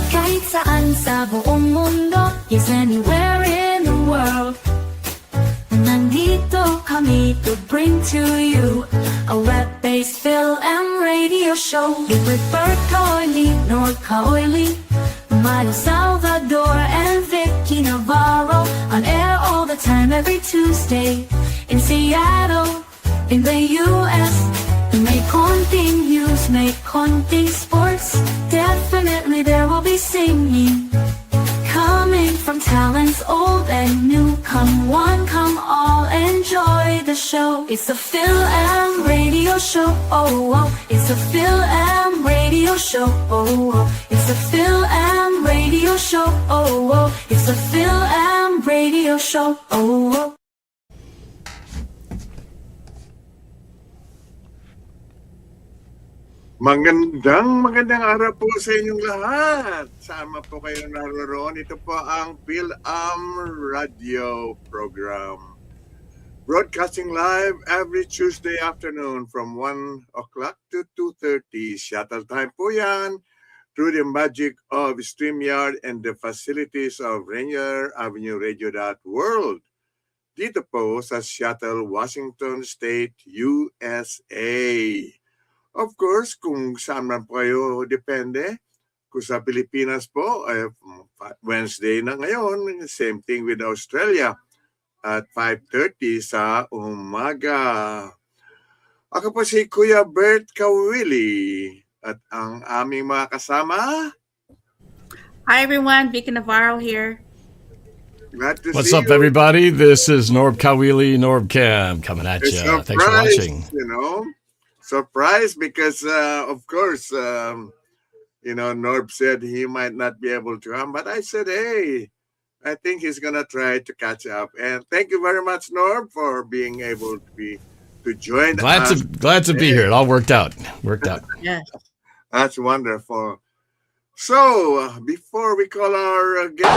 Kahit saan sa buong mundo, yes, anywhere in the world, nandito kami to bring to you a web-based Fil-Am Radio Show. With Bert, NorbCam, Salvador, and Vicky, Navarro. On air all the time, every Tuesday. In Seattle, in the US. May konting news, may konting sports. Definitely there will be singing. Coming from talents old and new. Come one, come all, enjoy the show. It's the Fil-Am Radio Show. Oh, oh. It's the Fil-Am Radio Show. Oh, oh. It's the Fil-Am Radio Show. Oh, oh. It's the Fil-Am Radio Show. Oh, oh. Magandang araw po sa inyong lahat. Sama po kayo naroon. Ito po ang Fil-Am Radio program. Broadcasting live every Tuesday afternoon from 1 o'clock to 2:30. Shuttle time po yan through the magic of StreamYard and the facilities of Rainier Avenue Radio World. Dito po sa Seattle, Washington State, USA. Of course, kung saan man po kayo, depende. Kung sa Pilipinas po, Wednesday na ngayon, same thing with Australia at 5:30 sa umaga. Ako po si Kuya Bert Kawili at ang aming mga kasama. Hi everyone, Vicky Navarro here. Glad to What's see up, you. everybody? This is NorbCam, NorbCam coming at you. Thanks for watching. Surprised because, of course, Norb said he might not be able to come, but I said, hey, I think he's gonna try to catch up. And thank you very much, Norb, for being able to join us. Glad to be here. It all worked out. Yes. That's wonderful. So, before we call our guest,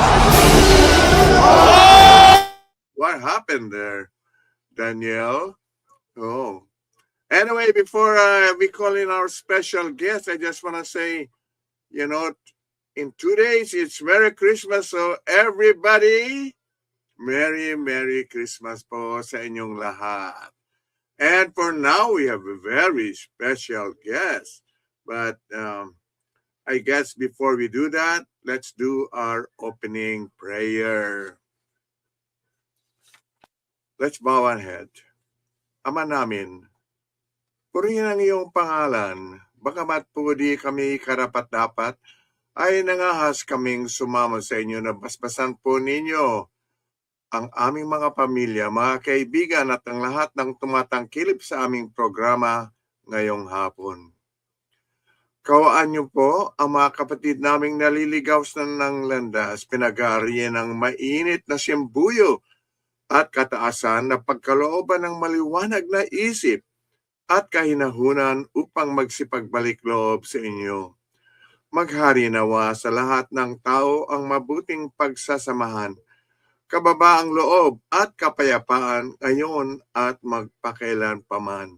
what happened there, Danielle? Oh. Anyway, before we call in our special guest, I just want to say, in 2 days, it's Merry Christmas. So everybody, Merry Christmas po sa inyong lahat. And for now, we have a very special guest. But I guess before we do that, let's do our opening prayer. Let's bow our head. Ama namin, purihin ang iyong pangalan, bagamat po di kami karapat-dapat, ay nangahas kaming sumama sa inyo na basbasan po ninyo ang aming mga pamilya, mga kaibigan at ang lahat ng tumatangkilip sa aming programa ngayong hapon. Kawaan niyo po ang mga kapatid naming naliligaw sa ng landas, pinag-aariyan ng mainit na siyembuyo at kataasan na pagkalooban ng maliwanag na isip at kahinahunan upang magsipagbalik loob sa inyo. Maghari nawa sa lahat ng tao ang mabuting pagsasamahan, kababaang loob at kapayapaan ngayon at magpakailan paman.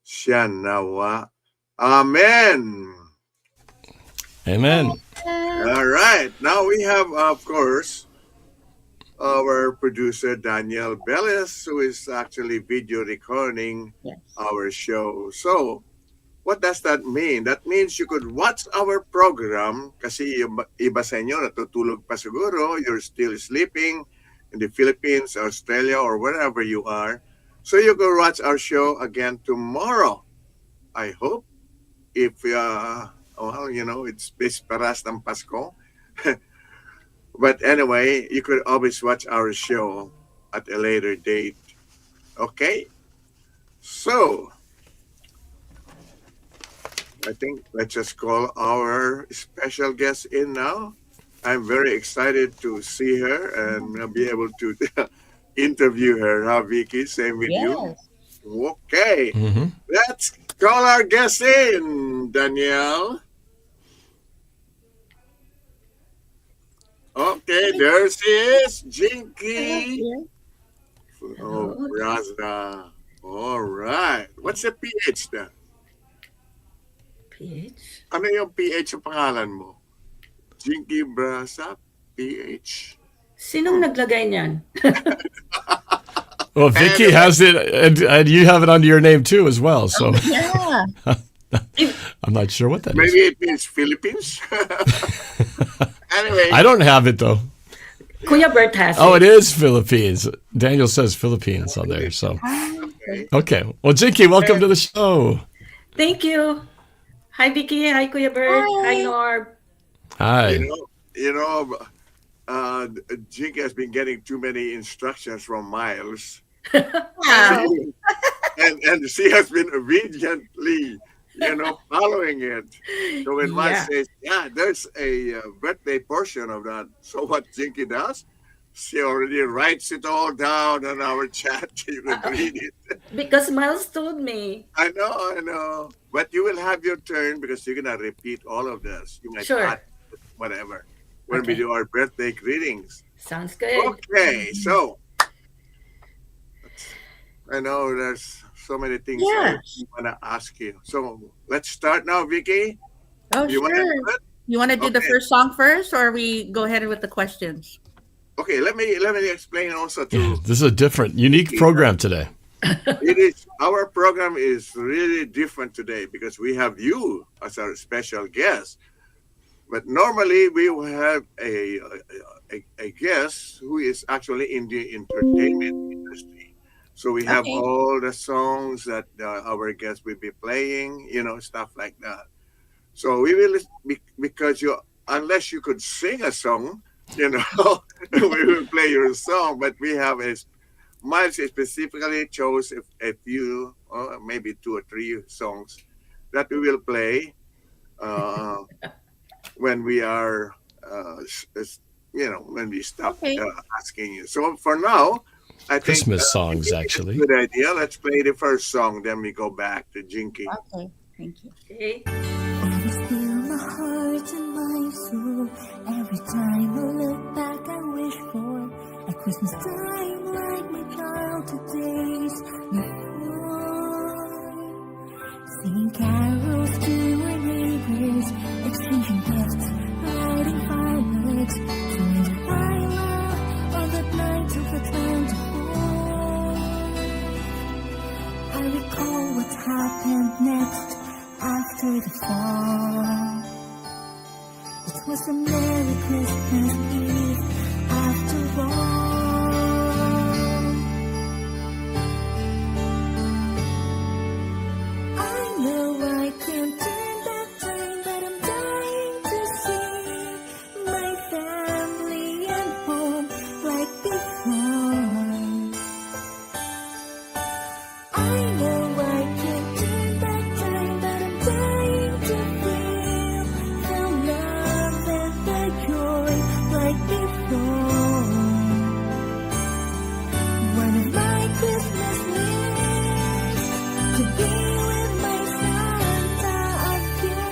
Siya nawa. Amen. Amen. All right. Now we have, of course, our producer Daniel Bellis, who is actually video recording our show. So, what does that mean? That means you could watch our program kasi iba sa inyo natutulog pa siguro, you're still sleeping in the Philippines, Australia, or wherever you are. So you can watch our show again tomorrow. I hope if it's Bisperas ng Pasko. But anyway, you could always watch our show at a later date. Okay? So, I think let's just call our special guest in now. I'm very excited to see her and be able to interview her. Huh, Vicky? Same with you? Okay. Mm-hmm. Let's call our guest in, Danielle. Okay, there she is, Jinkee. Oh, Braza. All right. What's the PH then? PH? Ano yung PH yung pangalan mo? Jinkee Braza? PH? Sinong naglagay niyan? Well, Vicky has it, and you have it under your name too as well. So Yeah. I'm not sure what that is. Maybe it means Philippines? Anyway. I don't have it though. Kuya Bert has Oh, it. it is Philippines. Daniel says Philippines on there. So okay. Well, Jinkee, welcome to the show. Thank you. Hi, Vicky. Hi, Kuya Bert. Hi, Norb. Hi. Jinkee has been getting too many instructions from Miles. Wow. and she has been obediently, following it. So when Miles says, there's a birthday portion of that. So what Jinkee does, she already writes it all down on our chat. You can read it. Because Miles told me. I know. But you will have your turn because you're going to repeat all of this. You might Sure. add whatever when we do our birthday greetings. Sounds good. Okay, so I know there's so many things I want to ask you. So let's start now, Vicky. Oh, You wanna sure. do it? You want to do the Okay. first song first, or we go ahead with the questions? Okay, let me explain also Yeah, too. this is a different, unique program today. It is our program is really different today because we have you as our special guest. But normally we will have a guest who is actually in the entertainment industry. So we have Okay. all the songs that our guest will be playing, stuff like that. So we will, because unless you could sing a song, we will play your song. But we have Miles specifically chose a few, maybe 2 or 3 songs that we will play when we are, when we stop Okay. asking you. So for now, I think Christmas songs, it's a actually. good idea. Let's play the first song, then we go back to Jinkee. Okay. Thank you. Okay. You steal my heart and my soul. Every time I look back, I wish for a Christmas time like my childhood days before. Singing carols to my neighbors, exchanging gifts, lighting fireworks, singing I love all that night of Atlanta. I recall what happened next after the fall. It was a Merry Christmas Eve after all. I know I can't turn back time, but I'm dying to see my family and home like before. I know I can't turn back time, but I'm dying to feel the love and the joy like before. One of my Christmas wish to be with my Santa again.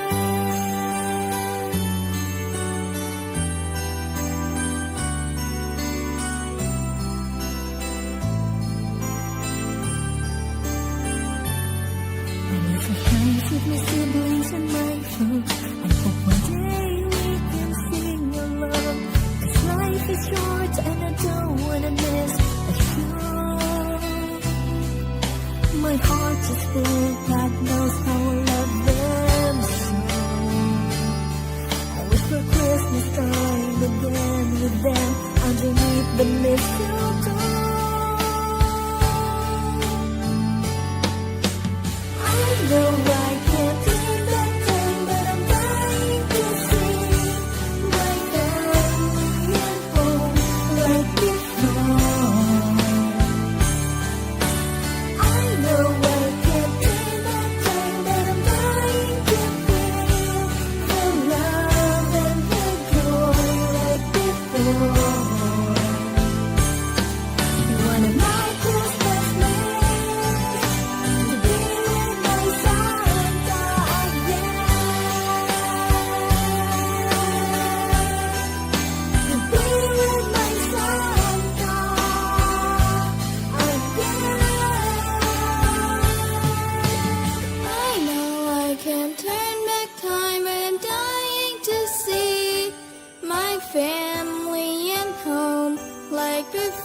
I miss the times with my siblings and my folks. I hope one day we can sing along. 'Cause life is short and I don't wanna miss a show. My heart is full, God knows how I love them so. I wish for Christmas time again with them underneath the mistletoe. I know I can't turn back time, but I'm dying to see my family at home like before. I know I can't turn back time, but I'm dying to feel the love and the joy like before. One of my Christmas wish to be with my Santa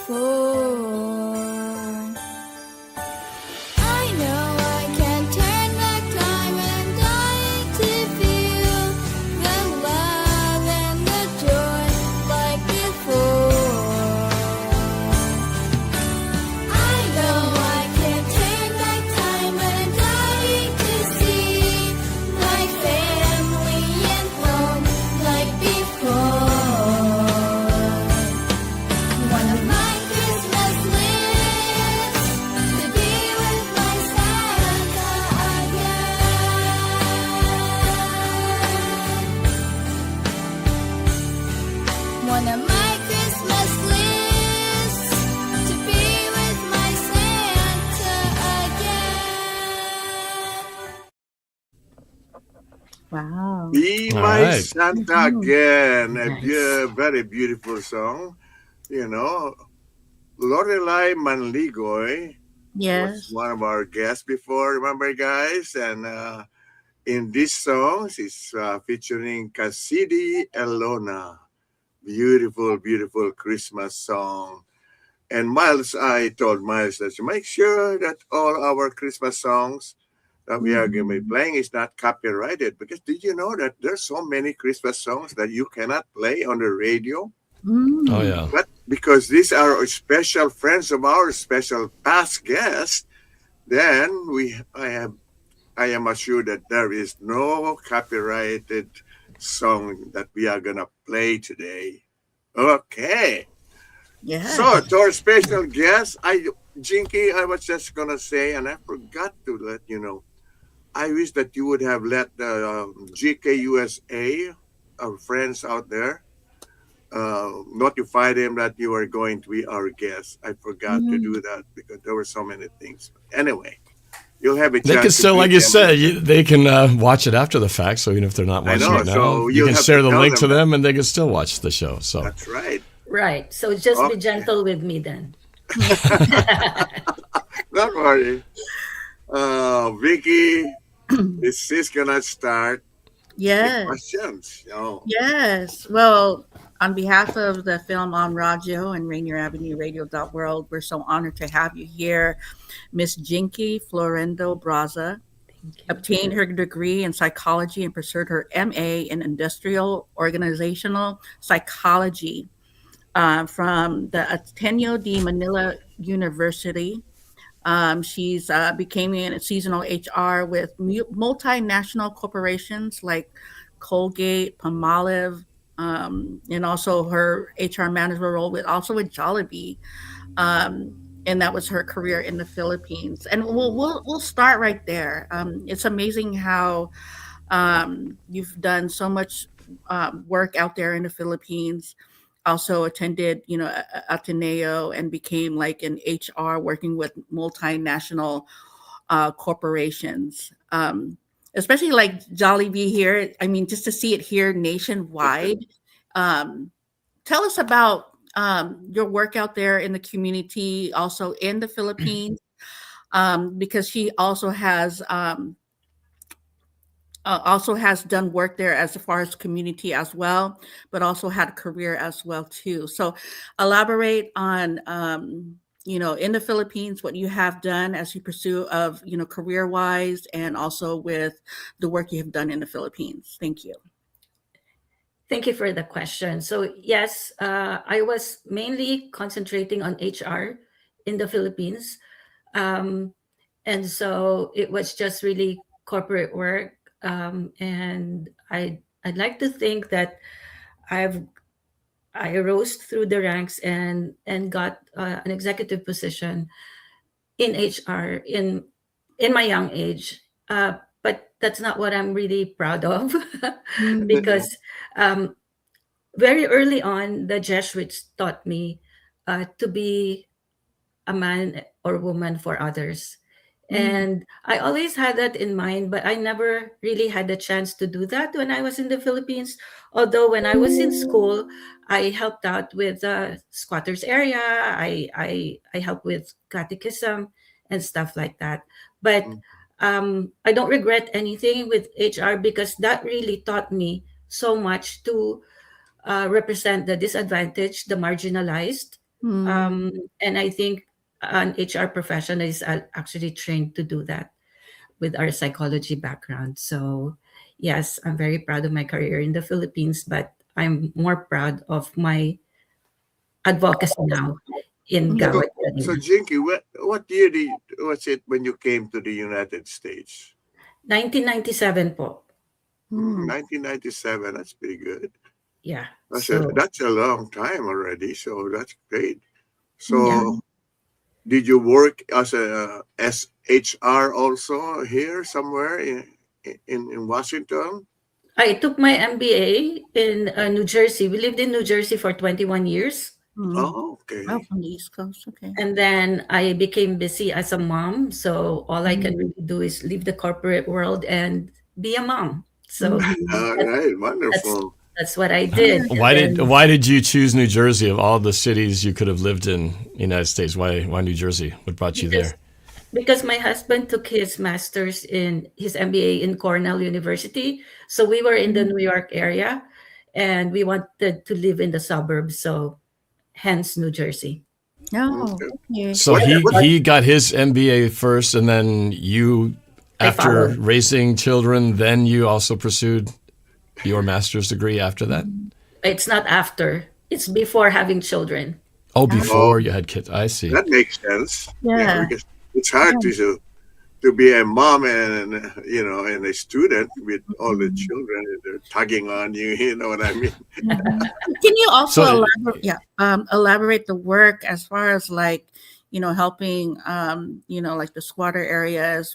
before. I know I can turn back time and I to feel the love and the joy like before. I know I can turn back time and I to see my family and home like before. One of my Christmas lists to be with my Santa again. One of my Christmas lists to be with my Santa again. Wow. Be All My right. Santa Again. A Nice. very beautiful song. You know, Lorelai Manligoy was Yes. one of our guests before, remember, guys? And in this song, she's featuring Cassidy Elona. Beautiful, beautiful Christmas song. And Miles, I told Miles that you make sure that all our Christmas songs that we are going to be Mhm. playing is not copyrighted. Because did you know that there's so many Christmas songs that you cannot play on the radio? Oh, Mm. yeah. But because these are special friends of ours, special past guests, then I am assured that there is no copyrighted song that we are gonna play today. Okay. Yes. So to our special guest, Jinky, I was just gonna say, and I forgot to let you know. I wish that you would have let the GKUSA, our friends out there, notify them that you are going to be our guest. I forgot to Mm. do that because there were so many things. Anyway, you'll have a They can chance to still, like meet you them. said, they can watch it after the fact. So even if they're not I watching know. it now, So you you'll can have share to the tell link them to that. them and they can still watch the show. So, That's right. Right. So just be Okay. gentle with me then. Don't worry. Vicky, this is gonna start the Yes. questions. Yes. Well, on behalf of the Fil-Am Radio and Rainier Avenue Radio.world, we're so honored to have you here. Miss Jinkee Florendo Braza Thank you. obtained her degree in psychology and pursued her MA in industrial organizational psychology from the Ateneo de Manila University. She's became a seasonal HR with multinational corporations like Colgate, Palmolive, and also her HR manager role with Jollibee. And that was her career in the Philippines. And we'll start right there. It's amazing how you've done so much work out there in the Philippines. Also attended, Ateneo and became like an HR working with multinational corporations. Especially like Jollibee here. I mean, just to see it here nationwide. Um, Tell us about your work out there in the community, also in the Philippines, because she also has done work there as far as community as well, but also had a career as well too. So, elaborate on in the Philippines what you have done as you pursue of career wise, and also with the work you have done in the Philippines. Thank you. Thank you for the question. So yes, I was mainly concentrating on HR in the Philippines. Um, and so it was just really corporate work. And I'd like to think that I've I rose through the ranks and got an executive position in HR in my young age. But that's not what I'm really proud of Mm. because um, very early on, the Jesuits taught me to be a man or woman for others. Mm. And I always had that in mind, but I never really had the chance to do that when I was in the Philippines. Although when I was in school, I helped out with the squatters area. I helped with catechism and stuff like that. But I don't regret anything with HR because that really taught me so much to represent the disadvantaged, the marginalized, Mm. And I think an HR professional is actually trained to do that with our psychology background. So, yes, I'm very proud of my career in the Philippines, but I'm more proud of my advocacy now in Mm. So, Gawad so Kalinga. Jinky, what year was it when you came to the United States? 1997 po. Mm. 1997. That's pretty good. Yeah. So, That's a long time already. So that's great. yeah. So did you work as a SHR also here somewhere in Washington? I took my MBA in New Jersey. We lived in New Jersey for 21 years. Mm. Oh, Oh, okay. from the East Coast. Okay. And then I became busy as a mom. So all I can Mm. really do is leave the corporate world and be a mom. So Mhm. All that, right, that's wonderful. that's what I did. And then Why did you choose New Jersey of all the cities you could have lived in the United States? Why New Jersey? What brought you because there? because my husband took his master's in his MBA in Cornell University. So we were in the Mm. New York area and we wanted to live in the suburbs. So hence New Jersey. Oh, Okay. okay. So he What he got his MBA first, and then you, I after followed. raising children, then you also pursued your master's degree after that. It's not after, it's before having children. Oh, Oh, oh, before you had kids. I see. that makes sense. Yeah, yeah. because it's hard to be a mom and and a student with all the Mhm. children they're tugging on you. You know what I mean? Mhm. Can you also So elaborate the work as far as like, helping, like the squatter areas?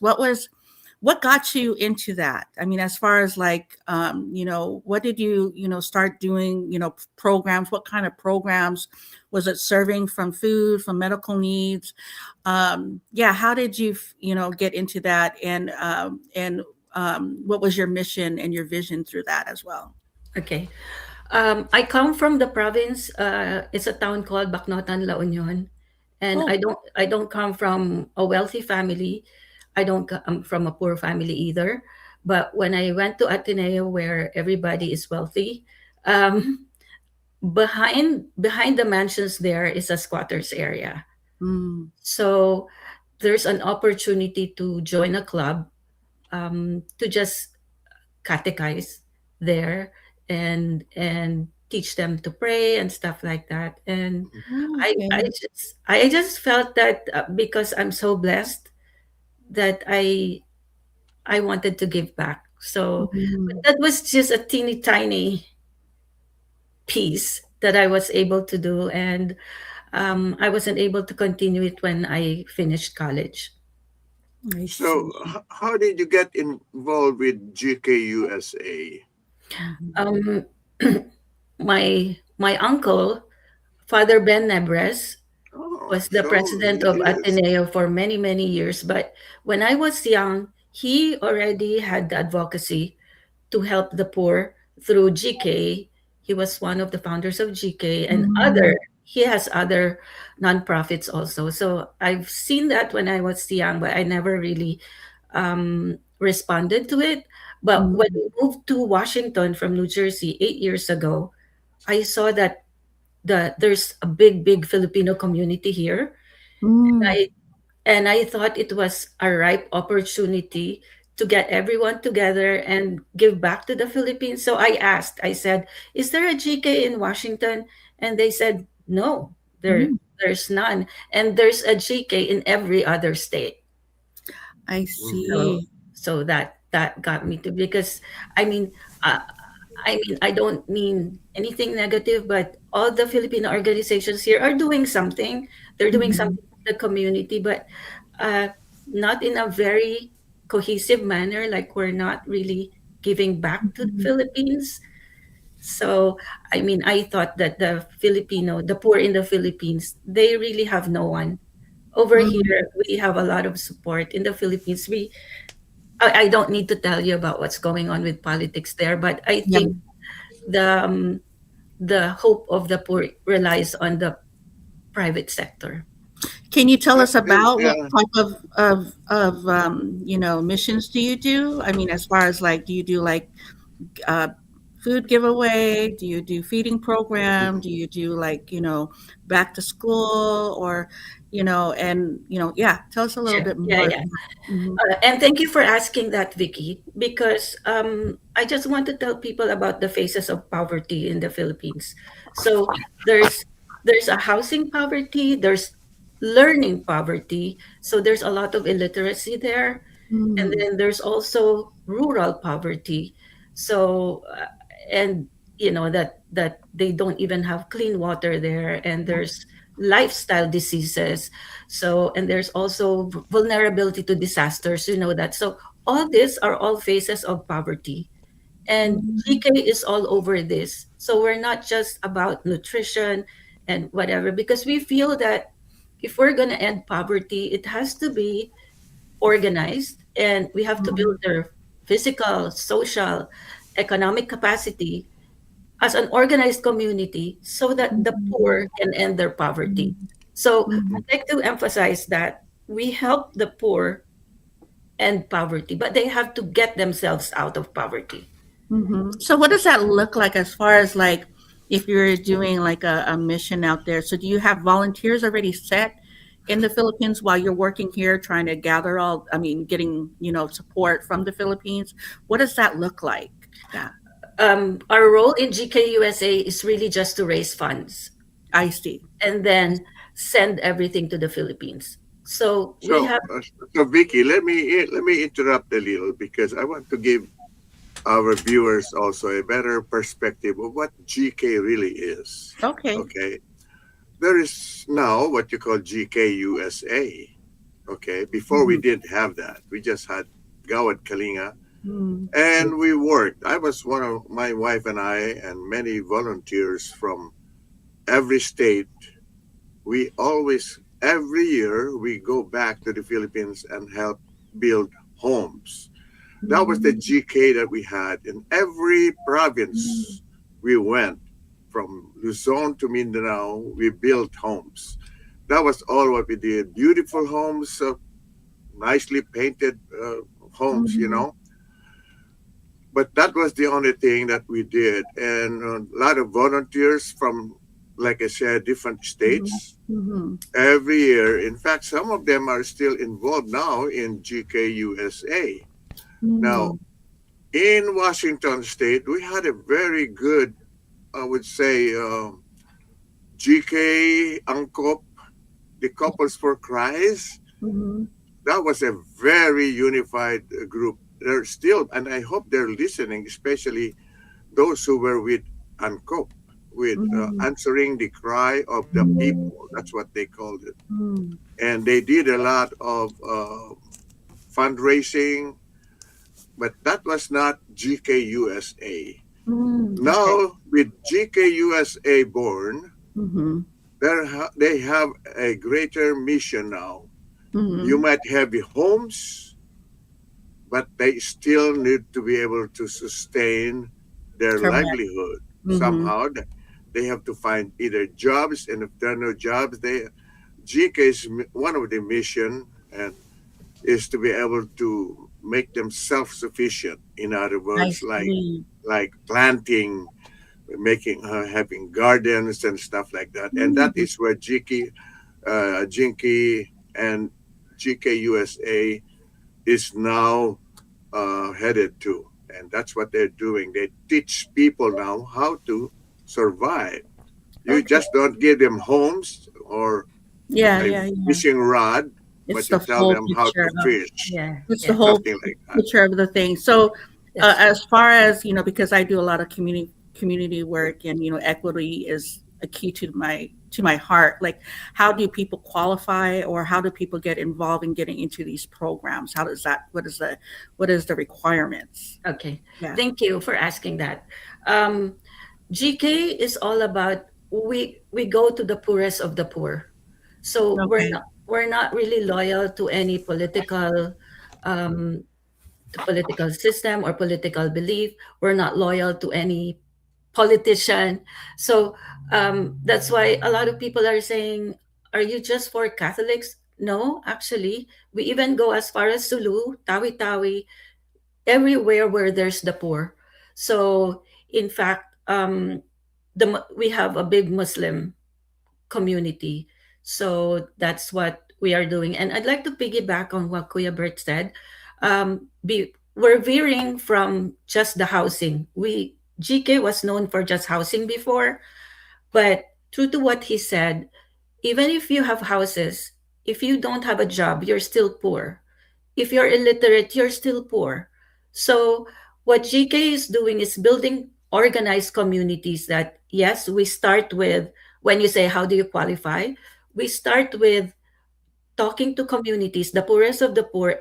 What got you into that? I mean, as far as like, what did you, start doing, programs? What kind of programs was it serving from food, from medical needs? Yeah, how did you, get into that? And what was your mission and your vision through that as well? Okay. I come from the province. It's a town called Bacnotan, La Union, and Oh. I don't come from a wealthy family. I don't come from a poor family either. But when I went to Ateneo, where everybody is wealthy, um, behind the mansions there is a squatters area. Mm. So there's an opportunity to join a club, to just catechize there and teach them to pray and stuff like that. And Oh, I okay. just felt that because I'm so blessed that I wanted to give back. So but Mhm. that was just a teeny tiny piece that I was able to do, and I wasn't able to continue it when I finished college. I So, see. how did you get involved with GKUSA? Mhm. Um, my uncle, Father Ben Nebres, Oh, was the so president he of is. Ateneo for many, many years. But when I was young, he already had the advocacy to help the poor through GK. He was one of the founders of GK and Mhm. he has other nonprofits also. So I've seen that when I was young, but I never really responded to it. But when Mhm. we moved to Washington from New Jersey 8 years ago, I saw that there's a big Filipino community here. Mm. I and I thought it was a ripe opportunity to get everyone together and give back to the Philippines. So I said, "Is there a GK in Washington?" And they said, "No, Mm. there's none." And there's a GK in every other state. I Mhm. So see. that got me to, because I mean, uh, I don't mean anything negative, but all the Filipino organizations here are doing something. They're doing Mhm. something for the community, but uh, not in a very cohesive manner. Like we're not really giving back to the Mhm. Philippines. So, I mean, I thought that the poor in the Philippines, they really have no one. Over Mm. here, we have a lot of support. In the Philippines, I don't need to tell you about what's going on with politics there, but I Yeah. think the um, the hope of the poor relies on the private sector. Can you tell us Yeah, about what yeah. type of missions do you do? I mean, as far as like, do you do like uh, food giveaway? Do you do feeding program? Do you do like, back to school or, yeah, tell us a little Sure. bit Yeah, more. yeah. Mhm. And thank you for asking that, Vicky, because I just want to tell people about the phases of poverty in the Philippines. So there's there's a housing poverty, there's learning poverty. So there's a lot of illiteracy there, and Mm, then there's also rural poverty. So and that they don't even have clean water there, and there's lifestyle diseases. So, and there's also vulnerability to disasters, that. So all these are all phases of poverty, and mhm, GK is all over this. So we're not just about nutrition and whatever, because we feel that if we're going to end poverty, it has to be organized, and we have to build mhm, their physical, social, economic capacity as an organized community so that the poor can end their poverty. mhm, So mhm, I'd like to emphasize that we help the poor end poverty, but they have to get themselves out of poverty. mhm. So what does that look like as far as like if you're doing like a mission out there? So do you have volunteers already set in the Philippines while you're working here trying to gather getting, support from the Philippines? What does that look like? Yeah, Our role in GKUSA is really just to raise funds I see. and then send everything to the Philippines. So we So, have, so Vicky, let me interrupt a little because I want to give our viewers also a better perspective of what GK really is. Okay. Okay, there is now what you call GK USA. Okay, before we Mhm, didn't have that. We just had Gawad Kalinga, mhm, and we worked. I was one of my wife and I and many volunteers from every state. We always every year we go back to the Philippines and help build homes. That was the mhm, GK that we had in every mhm. province we went. From Luzon to Mindanao, we built homes. That was all what we did. Beautiful homes, nicely painted homes, Mhm, But that was the only thing that we did. And a lot of volunteers from, like I said, different mhm, states mhm, every year. In fact, some of them are still involved now in GKUSA. Now, mhm. in Washington State, we had a very good, I would say, GK Angkop, the Couples for Christ. Mhm. That was a very unified group. They're still, and I hope they're listening, especially those who were with Angkop, with Mhm. answering the cry of the people. That's what they called it. Mm. And they did a lot of fundraising, but that was not GKUSA. Mm. Okay. Now, with GKUSA born, Mhm. they have a greater mission now. You Mhm. might have the homes, but they still need to be able to sustain their Correct. livelihood Mhm. somehow. They have to find either jobs, and if there are no jobs, GK's one of the mission and is to be able to make them self-sufficient. In other I words, see. like planting, making having gardens and stuff like that. And that Mm. is where Jinkee and GKUSA is now headed to. And that's what they're doing. They teach people now how to survive. You Okay. just don't give them homes or Yeah, a yeah, yeah. fishing rod, It's but you the tell full them how picture to of fish, yeah, it's the yeah, whole something like that. picture of the thing. So, that's true. as far as, because I do a lot of community work, and equity is a key to my heart. Like, how do people qualify, or how do people get involved in getting into these programs? How does that? What is the requirements? Okay. Yeah. Thank you for asking that. Um, GK is all about we go to the poorest of the poor. So Okay. we're not really loyal to any um, political system or political belief. We're not loyal to any politician. So that's why a lot of people are saying, "Are you just for Catholics?" No, actually, we even go as far as Sulu, Tawi Tawi, everywhere where there's the poor. So in fact, we have a big Muslim community. So that's what we are doing. And I'd like to piggyback on what Kuya Bert said. We're veering from just the housing. GK was known for just housing before, but true to what he said, even if you have houses, if you don't have a job, you're still poor. If you're illiterate, you're still poor. So what GK is doing is building organized communities that, yes, we start with, when you say, how do you qualify? We start with talking to communities, the poorest of the poor,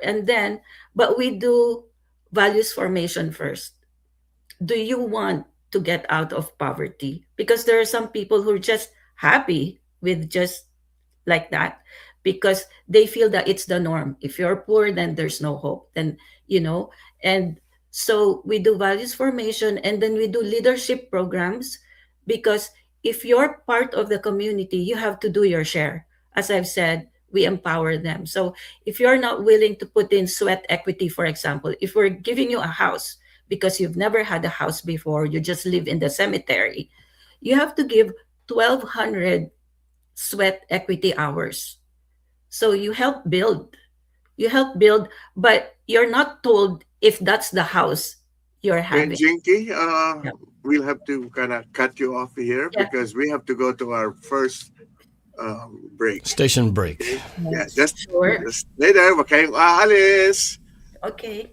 but we do values formation first. Do you want to get out of poverty? Because there are some people who are just happy with just like that because they feel that it's the norm. If you're poor, then there's no hope. Then, and so we do values formation, and then we do leadership programs, because if you're part of the community, you have to do your share. As I've said, we empower them. So if you're not willing to put in sweat equity, for example, if we're giving you a house because you've never had a house before, you just live in the cemetery, you have to give 1,200 sweat equity hours. So you help build, but you're not told if that's the house you're And having. Jinkee, Yeah. we'll have to kind of cut you off here Yeah. because we have to go to our first break. Station break. Yeah, just Sure. stay there. Wag kayong aalis. Okay.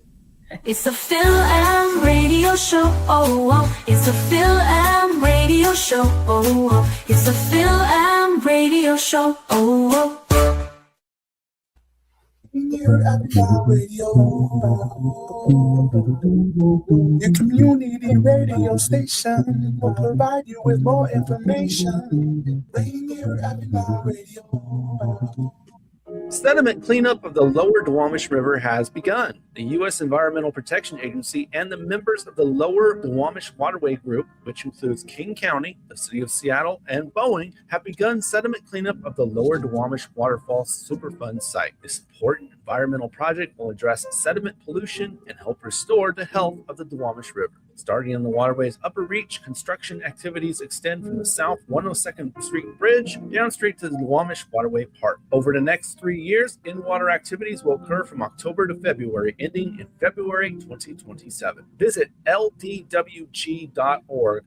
It's a Fil-Am Radio Show. Oh, oh. It's a Fil-Am Radio Show. Oh, oh. It's a Fil-Am Radio Show. Oh, oh. Rainier Avenue Radio, your community radio station will provide you with more information. Rainier Avenue Radio. Sediment cleanup of the lower Duwamish River has begun. The U.S. Environmental Protection Agency and the members of the Lower Duwamish Waterway Group, which includes King County, the City of Seattle, and Boeing, have begun sediment cleanup of the Lower Duwamish Waterfall Superfund site. This important environmental project will address sediment pollution and help restore the health of the Duwamish River. Starting in the waterway's upper reach, construction activities extend from the South 102nd Street Bridge down straight to the Duwamish Waterway Park. Over the next 3 years, in-water activities will occur from October to February, ending in February 2027. Visit ldwg.org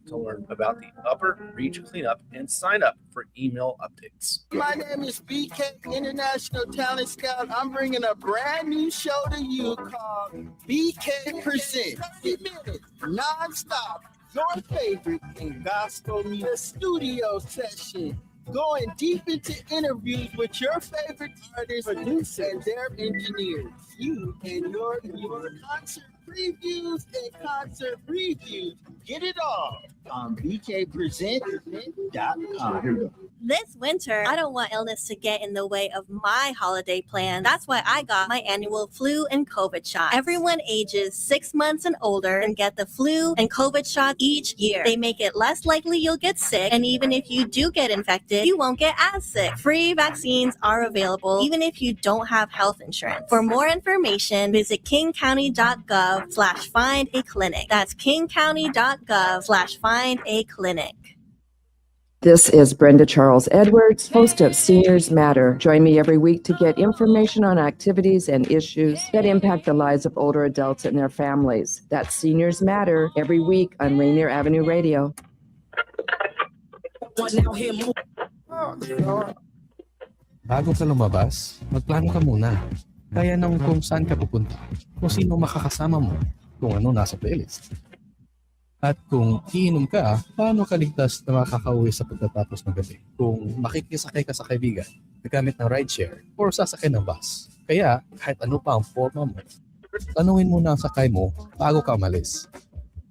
to learn about the upper reach cleanup and sign up for email updates. My name is BK, International Talent Scout. I'm bringing a brand new show to you called BK Presents. 50 minutes, non-stop, your favorite in gospel music studio session. Going deep into interviews with your favorite artists, producers, and their engineers. You and your concert previews and concert reviews. Get it all on bkpresent.com. This winter, I don't want illness to get in the way of my holiday plan. That's why I got my annual flu and COVID shot. Everyone ages 6 months and older and get the flu and COVID shot each year. They make it less likely you'll get sick, and even if you do get infected, you won't get as sick. Free vaccines are available even if you don't have health insurance. For more information, visit kingcounty.gov/find a clinic. That's kingcounty.gov/find a clinic. This is Brenda Charles Edwards, host of Seniors Matter. Join me every week to get information on activities and issues that impact the lives of older adults and their families. That's Seniors Matter every week on Rainier Avenue Radio. Bago ka lumabas, magplano ka muna. Kaya ng kung saan ka pupunta, kung sino makakasama mo, kung ano nasa playlist. At kung iinom ka, paano ka ligtas na makakauwi sa pagtatapos ng gabi? Kung makikisakay ka sa kaibigan, nagamit ng rideshare, or sasakay ng bus. Kaya, kahit ano pa ang forma mo, tanungin muna ang sakay mo bago ka umalis.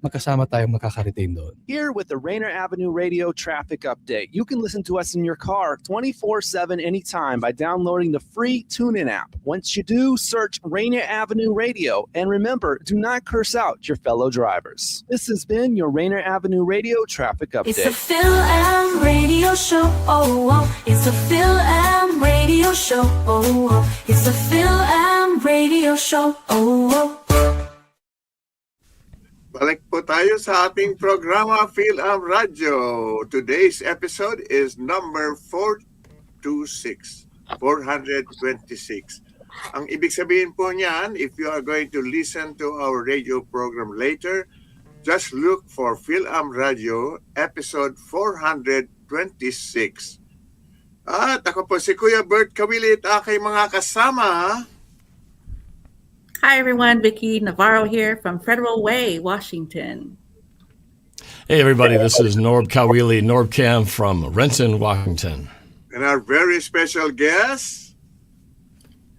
Magkasama tayong makaka-retain doon. Here with the Rainier Avenue Radio traffic update. You can listen to us in your car 24/7 anytime by downloading the free TuneIn app. Once you do, search Rainier Avenue Radio. And remember, do not curse out your fellow drivers. This has been your Rainier Avenue Radio traffic update. It's a Fil-Am Radio Show. Oh, oh. It's a Fil-Am Radio Show. Oh, oh. It's a Fil-Am Radio Show. Oh, oh. Balik po tayo sa ating programa Fil-Am Radio. Today's episode is number 426. Ang ibig sabihin po niyan, if you are going to listen to our radio program later, just look for Fil-Am Radio episode 426. At ako po si Kuya Bert Kawilit, aking mga kasama. Hi, everyone. Vicky, Navarro here from Federal Way, Washington. Hey, everybody. This is NorbCam from Renton, Washington. And our very special guest.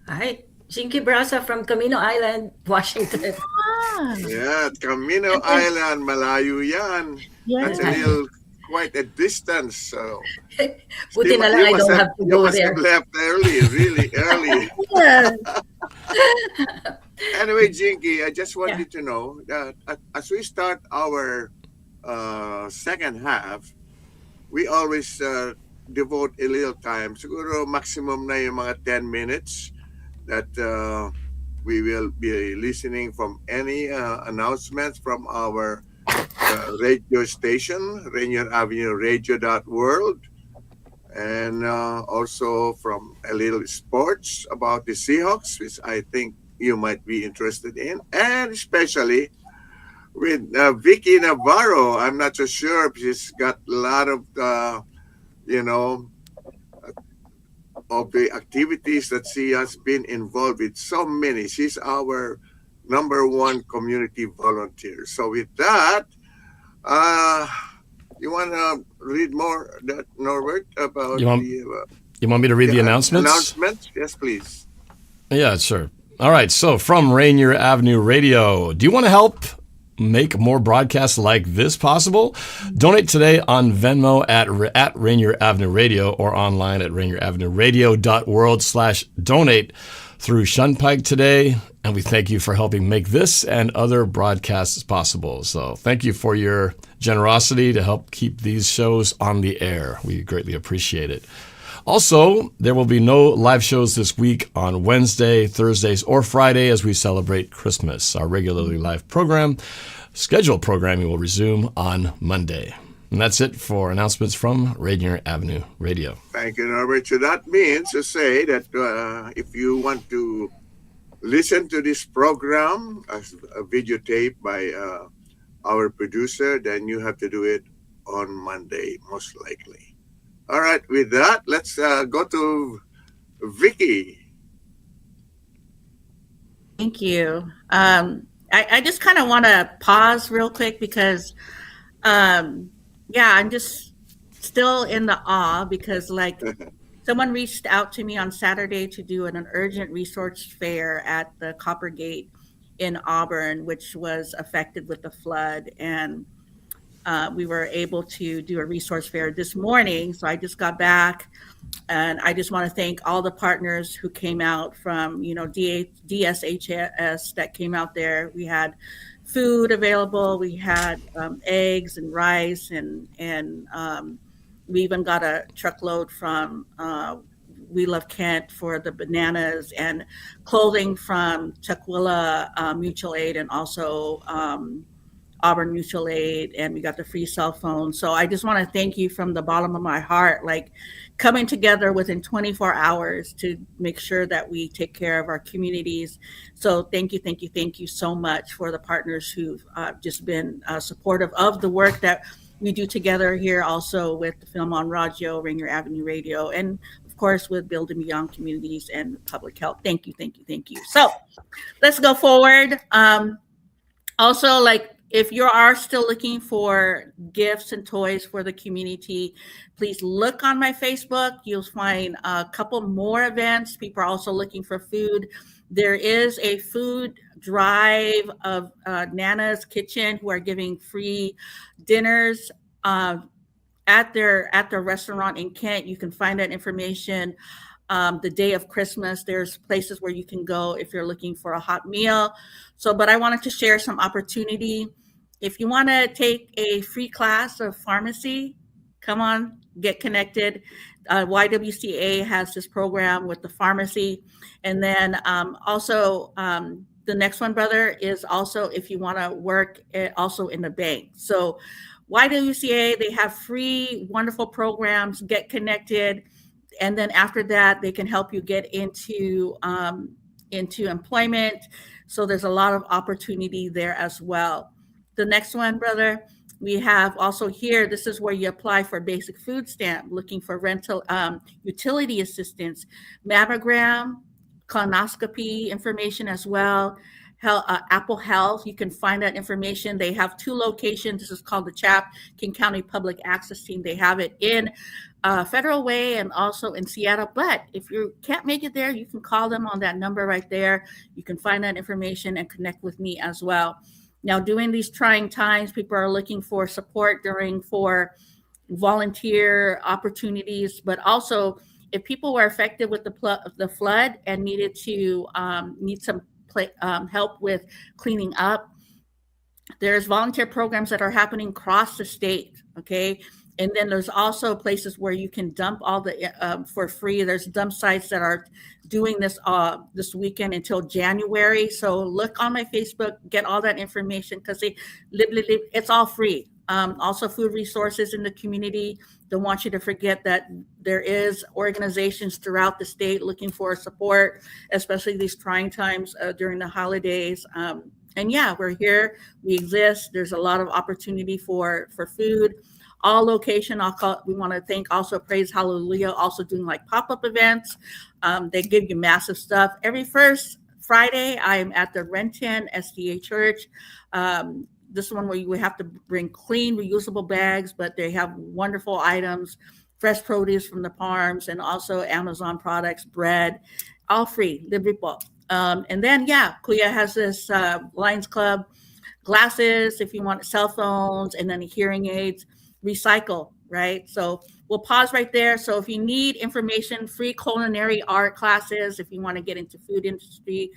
Hi, Jinkee Braza from Camino Island, Washington. Yeah, Camino Island, malayo yan. That's a little, quite a distance. So, Buti na lang I don't have to go there. You must have left early, really early. Anyway, Jinkee, I just wanted to know that as we start our second half, we always devote a little time. Siguro maximum na yung mga 10 minutes that we will be listening from any announcements from our radio station, Rainier Avenue Radio.world, and also from a little sports about the Seahawks, which I think you might be interested in, and especially with Vicky Navarro. I'm not so sure if she's got a lot of, of the activities that she has been involved with. So many. She's our number one community volunteer. So with that, you want to read more, Norbert, about you want me to read the announcements? Announcements? Yes, please. Yeah, sure. All right. So from Rainier Avenue Radio, do you want to help make more broadcasts like this possible? Donate today on Venmo at Rainier Avenue Radio or online at rainieravenueradio.world/donate through Shunpike today. And we thank you for helping make this and other broadcasts possible. So thank you for your generosity to help keep these shows on the air. We greatly appreciate it. Also, there will be no live shows this week on Wednesday, Thursdays, or Friday as we celebrate Christmas. Our regularly live scheduled programming will resume on Monday. And that's it for announcements from Rainier Avenue Radio. Thank you, Norbert. So that means to say that if you want to listen to this program as a videotape by our producer, then you have to do it on Monday, most likely. All right, with that, let's go to Vicky. Thank you. I just kind of want to pause real quick because, I'm just still in the awe because, someone reached out to me on Saturday to do an urgent resource fair at the Copper Gate in Auburn, which was affected with the flood. And we were able to do a resource fair this morning. So I just got back, and I just want to thank all the partners who came out from, DSHS that came out there. We had food available. We had eggs and rice, and we even got a truckload from We Love Kent for the bananas, and clothing from Tukwila Mutual Aid, and also Auburn Mutual Aid, and we got the free cell phone. So I just want to thank you from the bottom of my heart, coming together within 24 hours to make sure that we take care of our communities. So thank you so much for the partners who've just been supportive of the work that we do together here, also with the Fil-Am Radio, Rainier Avenue Radio, and of course with Building Beyond Communities and Public Health. Thank you. So let's go forward. Also, if you are still looking for gifts and toys for the community, please look on my Facebook. You'll find a couple more events. People are also looking for food. There is a food drive of Nana's Kitchen, who are giving free dinners at their restaurant in Kent. You can find that information the day of Christmas. There's places where you can go if you're looking for a hot meal. But I wanted to share some opportunity. If you want to take a free class of pharmacy, come on, get connected. YWCA has this program with the pharmacy. And then also The next one, brother, is also if you want to work also in the bank. So YWCA, they have free, wonderful programs, get connected. And then after that, they can help you get into employment. So there's a lot of opportunity there as well. The next one, brother, we have also here, this is where you apply for basic food stamp, looking for rental utility assistance, mammogram, colonoscopy information as well. Apple Health, you can find that information. They have 2 locations. This is called the King County Public Access Team. They have it in Federal Way and also in Seattle. But if you can't make it there, you can call them on that number right there. You can find that information and connect with me as well. Now, during these trying times, people are looking for support for volunteer opportunities, but also if people were affected with the flood and need some help with cleaning up, there's volunteer programs that are happening across the state. Okay. And then there's also places where you can dump all the for free. There's dump sites that are doing this weekend until January. So look on my Facebook, get all that information because it's all free. Also food resources in the community. Don't want you to forget that there is organizations throughout the state looking for support, especially these trying times during the holidays. And yeah, we're here, we exist. There's a lot of opportunity for food. All location, we want to thank also Praise Hallelujah, also doing like pop-up events. They give you massive stuff. Every first Friday, I am at the Renton SDA Church. This one where you would have to bring clean, reusable bags, but they have wonderful items, fresh produce from the farms, and also Amazon products, bread, all free, libre. And then, yeah, Kuya has this Lions Club, glasses, if you want cell phones, and then hearing aids, recycle, right? So we'll pause right there. So if you need information, free culinary art classes, if you want to get into food industry,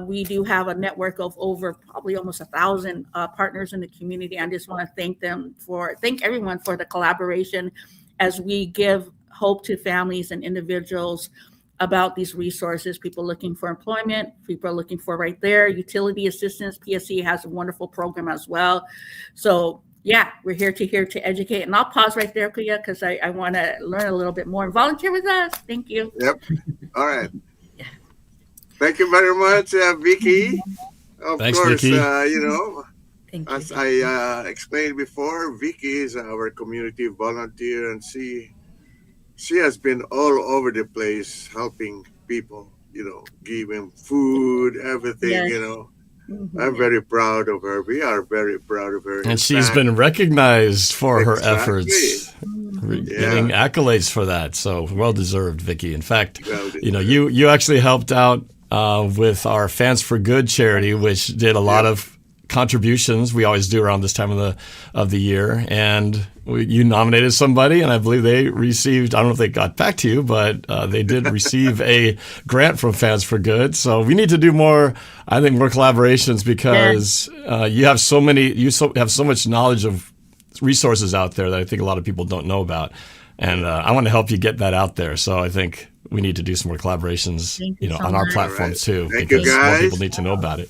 we do have a network of over probably almost 1,000 partners in the community. I just want to thank everyone for the collaboration as we give hope to families and individuals about these resources. People looking for employment, people are looking for right there, utility assistance. PSC has a wonderful program as well. So yeah, we're here to educate. And I'll pause right there, Kuya, because I want to learn a little bit more and volunteer with us. Thank you. Yep. All right. Thank you very much, Vicky. Thanks, course, Vicky. As I explained before, Vicky is our community volunteer, and she has been all over the place helping people, giving food, everything, Yes. I'm very proud of her. We are very proud of her. And she's been recognized for her Exactly. efforts, getting accolades for that. So well deserved, Vicky. In fact, you actually helped out with our Fans for Good charity, which did a lot of contributions. We always do around this time of the year, and you nominated somebody, and I believe they received, I don't know if they got back to you, but they did receive a grant from Fans for Good. So we need to do more, I think, more collaborations because you have have so much knowledge of resources out there that I think a lot of people don't know about. And I want to help you get that out there. So I think we need to do some more collaborations, on our platforms too, because more people need to know about it.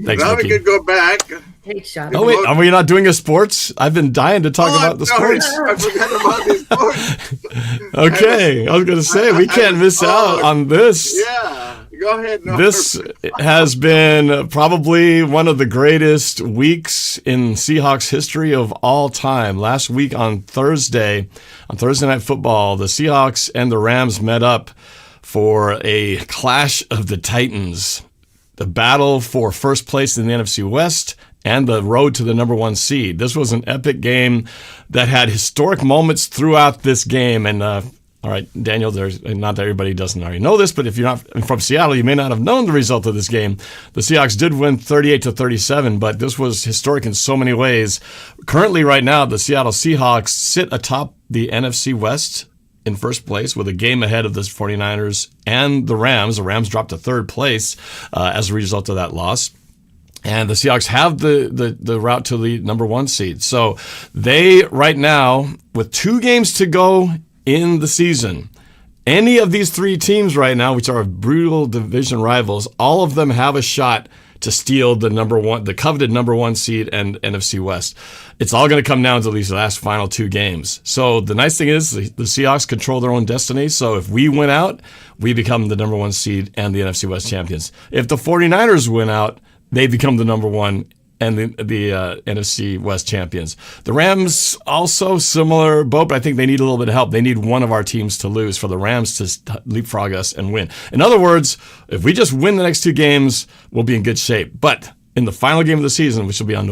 Thanks, now Vicky. we can go back. Great job. Oh wait, are we not doing a sports? I've been dying to talk about the sports. I forgot about the sports. Okay, I was going to say we can't miss out on this. Yeah, go ahead. Norb. This has been probably one of the greatest weeks in Seahawks history of all time. Last week on Thursday Night Football, the Seahawks and the Rams met up for a clash of the Titans, the battle for first place in the NFC West and the road to the number 1 seed. This was an epic game that had historic moments throughout this game. And all right, Daniel, not that everybody doesn't already know this, but if you're not from Seattle, you may not have known the result of this game. The Seahawks did win 38-37, but this was historic in so many ways. Currently, right now, the Seattle Seahawks sit atop the NFC West in first place with a game ahead of the 49ers and the Rams. The Rams dropped to third place as a result of that loss. And the Seahawks have the route to the number 1 seed. So they, right now, with 2 games to go in the season, any of these 3 teams right now, which are brutal division rivals, all of them have a shot to steal the coveted number one seed and NFC West. It's all going to come down to these last final two games. So the nice thing is the Seahawks control their own destiny. So if we win out, we become the number one seed and the NFC West champions. If the 49ers win out, they become the number one and the NFC West champions. The Rams also similar boat, but I think they need a little bit of help. They need one of our teams to lose for the Rams to leapfrog us and win. In other words, if we just win the next two games, we'll be in good shape. But in the final game of the season, which will be on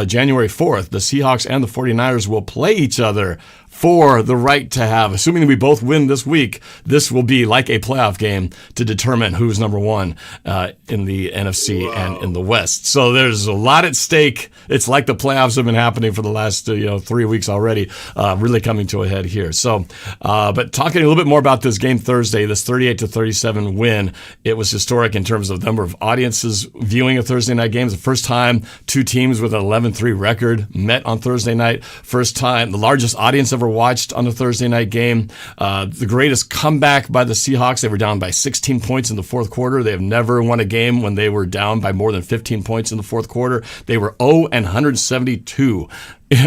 January 4th, the Seahawks and the 49ers will play each other for the right to have, assuming that we both win this week, this will be like a playoff game to determine who's number one in the NFC and in the West. So there's a lot at stake. It's like the playoffs have been happening for the last 3 weeks already, really coming to a head here. So, but talking a little bit more about this game Thursday, this 38-37 win, it was historic in terms of the number of audiences viewing a Thursday night game. It's the first time two teams with an 11-3 record met on Thursday night. First time, the largest audience ever watched on a Thursday night game. The greatest comeback by the Seahawks. They were down by 16 points in the fourth quarter. They have never won a game when they were down by more than 15 points in the fourth quarter. They were 0-172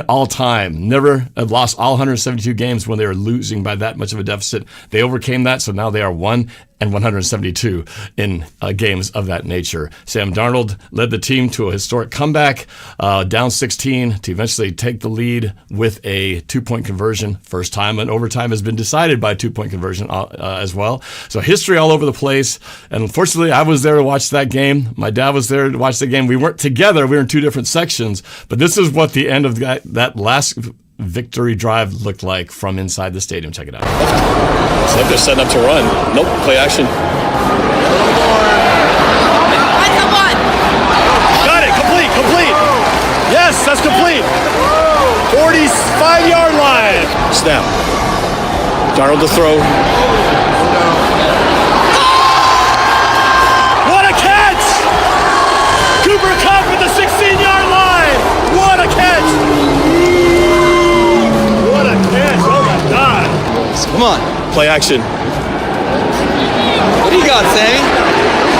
all time. Never have lost all 172 games when they were losing by that much of a deficit. They overcame that, so now they are 1-172 in games of that nature. Sam Darnold led the team to a historic comeback, down 16 to eventually take the lead with a 2-point conversion. First time an overtime has been decided by a 2-point conversion as well. So history all over the place. And unfortunately, I was there to watch that game. My dad was there to watch the game. We weren't together. We were in two different sections. But this is what the end of that last victory drive looked like from inside the stadium. Check it out. Looks like they're setting up to run. Nope, play action. Got it, complete. Yes, that's complete. 45-yard line. Snap. Darnold to throw. What a catch! Cooper Kupp at the 16-yard line. What a catch! What a catch! Oh my God! Come on. Play action. What do you got, Sammy?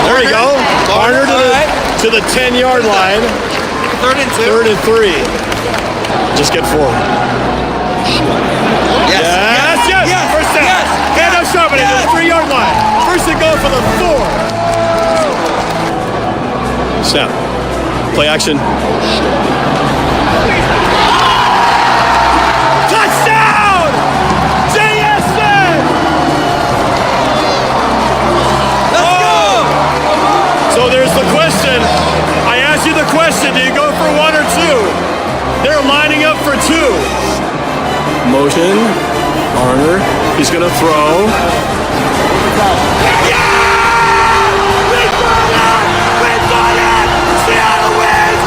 There you go. Garner to the 10-yard line. Third and three. Just get forward. Yes. First down. Yes. Hand up sharpening to the 3-yard line. First and goal for the 4. Snap. Play action. Touchdown! Jennie! Let's go! So there's the question. I asked you the question. Do you go for 1 or 2? They're lining up for 2. Motion. Garner. He's going to throw. Yeah! We got it! Seattle wins!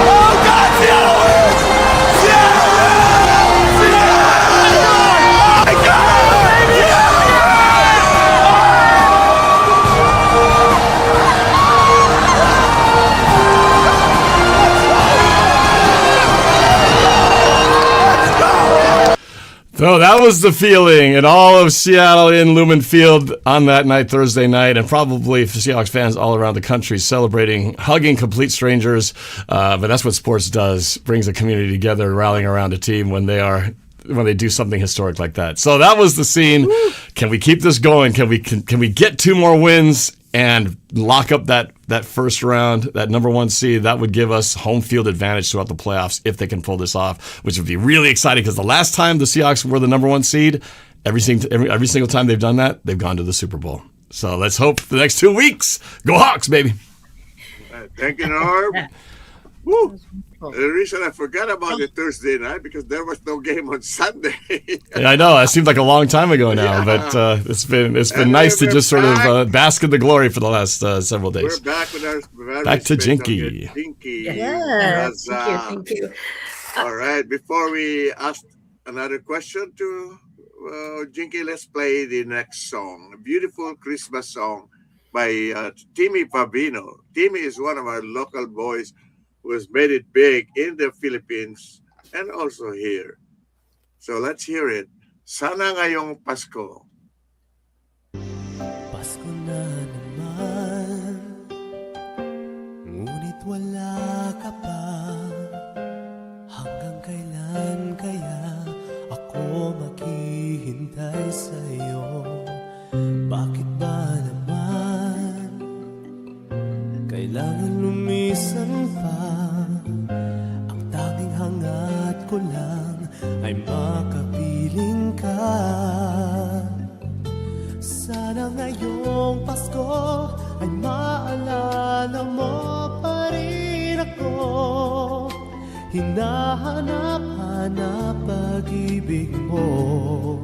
Oh, God, Seattle wins! Seattle wins! Oh, my God! So that was the feeling in all of Seattle in Lumen Field on that night, Thursday night, and probably for Seahawks fans all around the country celebrating, hugging complete strangers. But that's what sports does, brings a community together, rallying around a team when they do something historic like that. So that was the scene. Woo. Can we keep this going? Can we get 2 more wins and lock up that first round, that number one seed? That would give us home field advantage throughout the playoffs if they can pull this off, which would be really exciting because the last time the Seahawks were the number one seed, every single time they've done that, they've gone to the Super Bowl. So let's hope for the next 2 weeks. Go Hawks, baby. Thank you, Norb. Woo. The reason I forgot about it Thursday night because there was no game on Sunday. Yeah, I know. It seemed like a long time ago now, but it's been nice to just sort of bask in the glory for the last several days. We're back with our back to Jinkee. Yes. Thank you. All right. Before we ask another question to Jinkee, let's play the next song, a beautiful Christmas song by Timmy Pavino. Timmy is one of our local boys who has made it big in the Philippines and also here. So let's hear it. Sana ngayong Pasko. Pasko na naman, wala ka pa, hanggang kailan kaya ako maghihintay sa'yo? Bakit ba naman kailangan lumisan pa? Ang tanging hangat ko lang ay makapiling ka. Sana ngayong Pasko ay maalala mo pa rin ako. Hinahanap-hanap pag-ibig mo.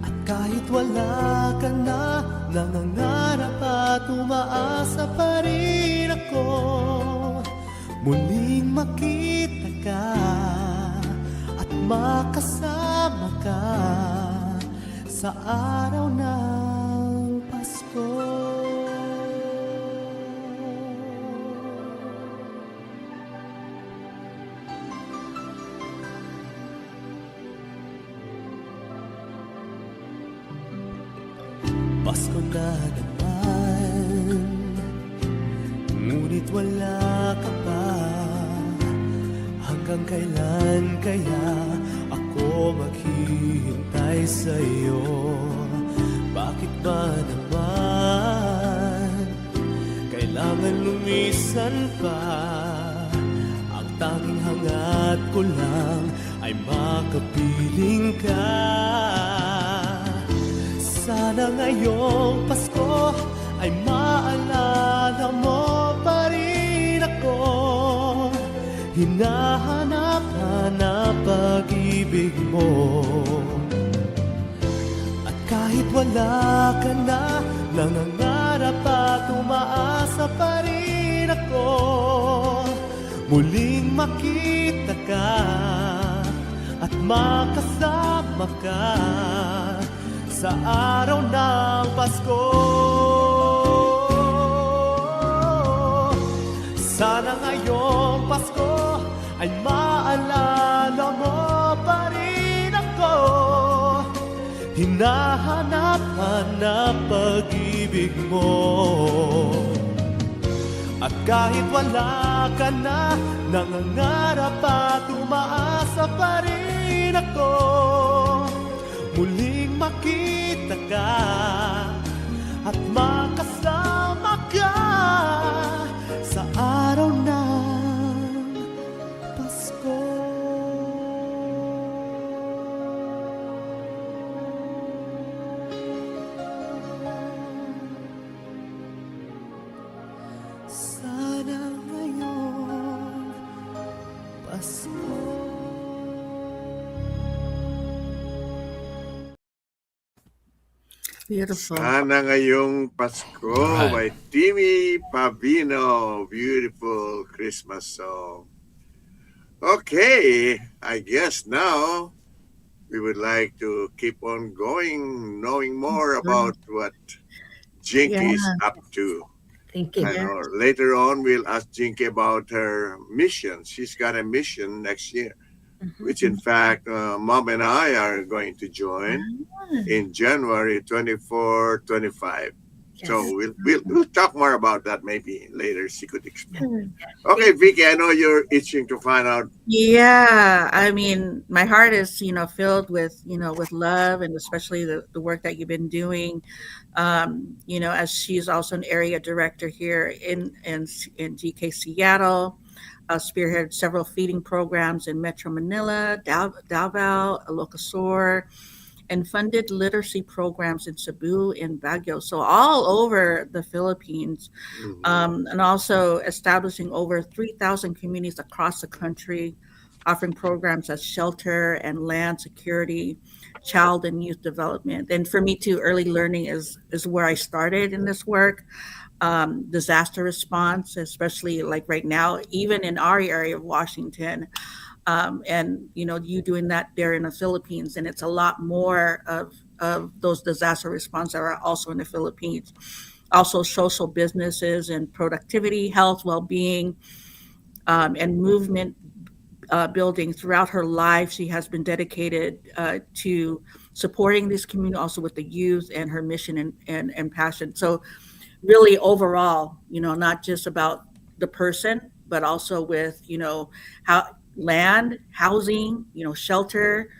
At kahit wala ka na, nangangarap at umaasa pa rin ako. Muling makita ka at makasama ka sa araw ng Pasko. Pasko na naman, ngunit wala ka pa. Hanggang kailan kaya ako maghihintay sa'yo? Bakit ba naman kailangan lumisan pa? Ang tanging hangat ko lang ay makapiling ka. Sana ngayong Pasko ay maalala mo pa rin ako. Hinahanap-hanap pag-ibig mo. At kahit wala ka na, nangangarap at umaasa pa rin ako. Muling makita ka at makasama ka sa araw ng Pasko. Sana ngayong Pasko ay maalala mo pa rin ako. Hinahanap-hanap pag-ibig mo. At kahit wala ka na, nangangarap at umaasa pa rin ako. Muling makita ka at makasama ka sa araw ng Pasko. Sana ngayong Pasko. Beautiful. Sana ngayong Pasko by Timmy Pavino. Beautiful Christmas song. Okay, I guess now we would like to keep on going, knowing more about what Jinkee is up to. Thank you. Later on, we'll ask Jinkee about her mission. She's got a mission next year, which in fact, Mom and I are going to join in January 24, 25. Yes. So we'll talk more about that maybe later. She could explain. Okay, Vicky, I know you're itching to find out. Yeah, I mean, my heart is, filled with, with love, and especially the work that you've been doing. As she's also an area director here in GK Seattle, spearheaded several feeding programs in Metro Manila, Davao, Ilocos, and funded literacy programs in Cebu and Baguio. So all over the Philippines, and also establishing over 3,000 communities across the country, offering programs as shelter and land security, child and youth development. And for me too, early learning is where I started in this work. Disaster response, especially like right now, even in our area of Washington, and you doing that there in the Philippines, and it's a lot more of those disaster response that are also in the Philippines. Also social businesses and productivity, health, well-being, and movement building. Throughout her life, she has been dedicated to supporting this community, also with the youth, and her mission and passion. So really overall, not just about the person, but also with, how land, housing, shelter,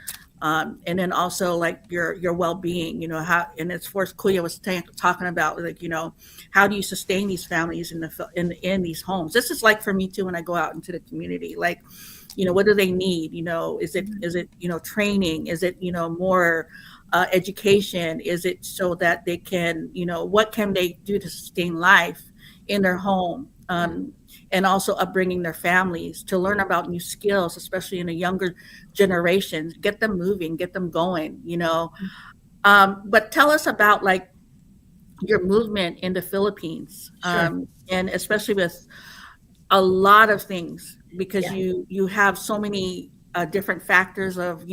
and then also like your well-being, how, and as far as Kuya was talking about, like, how do you sustain these families in these homes? This is like for me too when I go out into the community, like, what do they need? Is it training? Is it more education? Is it so that they can, what can they do to sustain life in their home? And also upbringing their families to learn about new skills, especially in a younger generation, get them moving, get them going, but tell us about like your movement in the Philippines, Sure. and especially with a lot of things, because you have so many different factors of,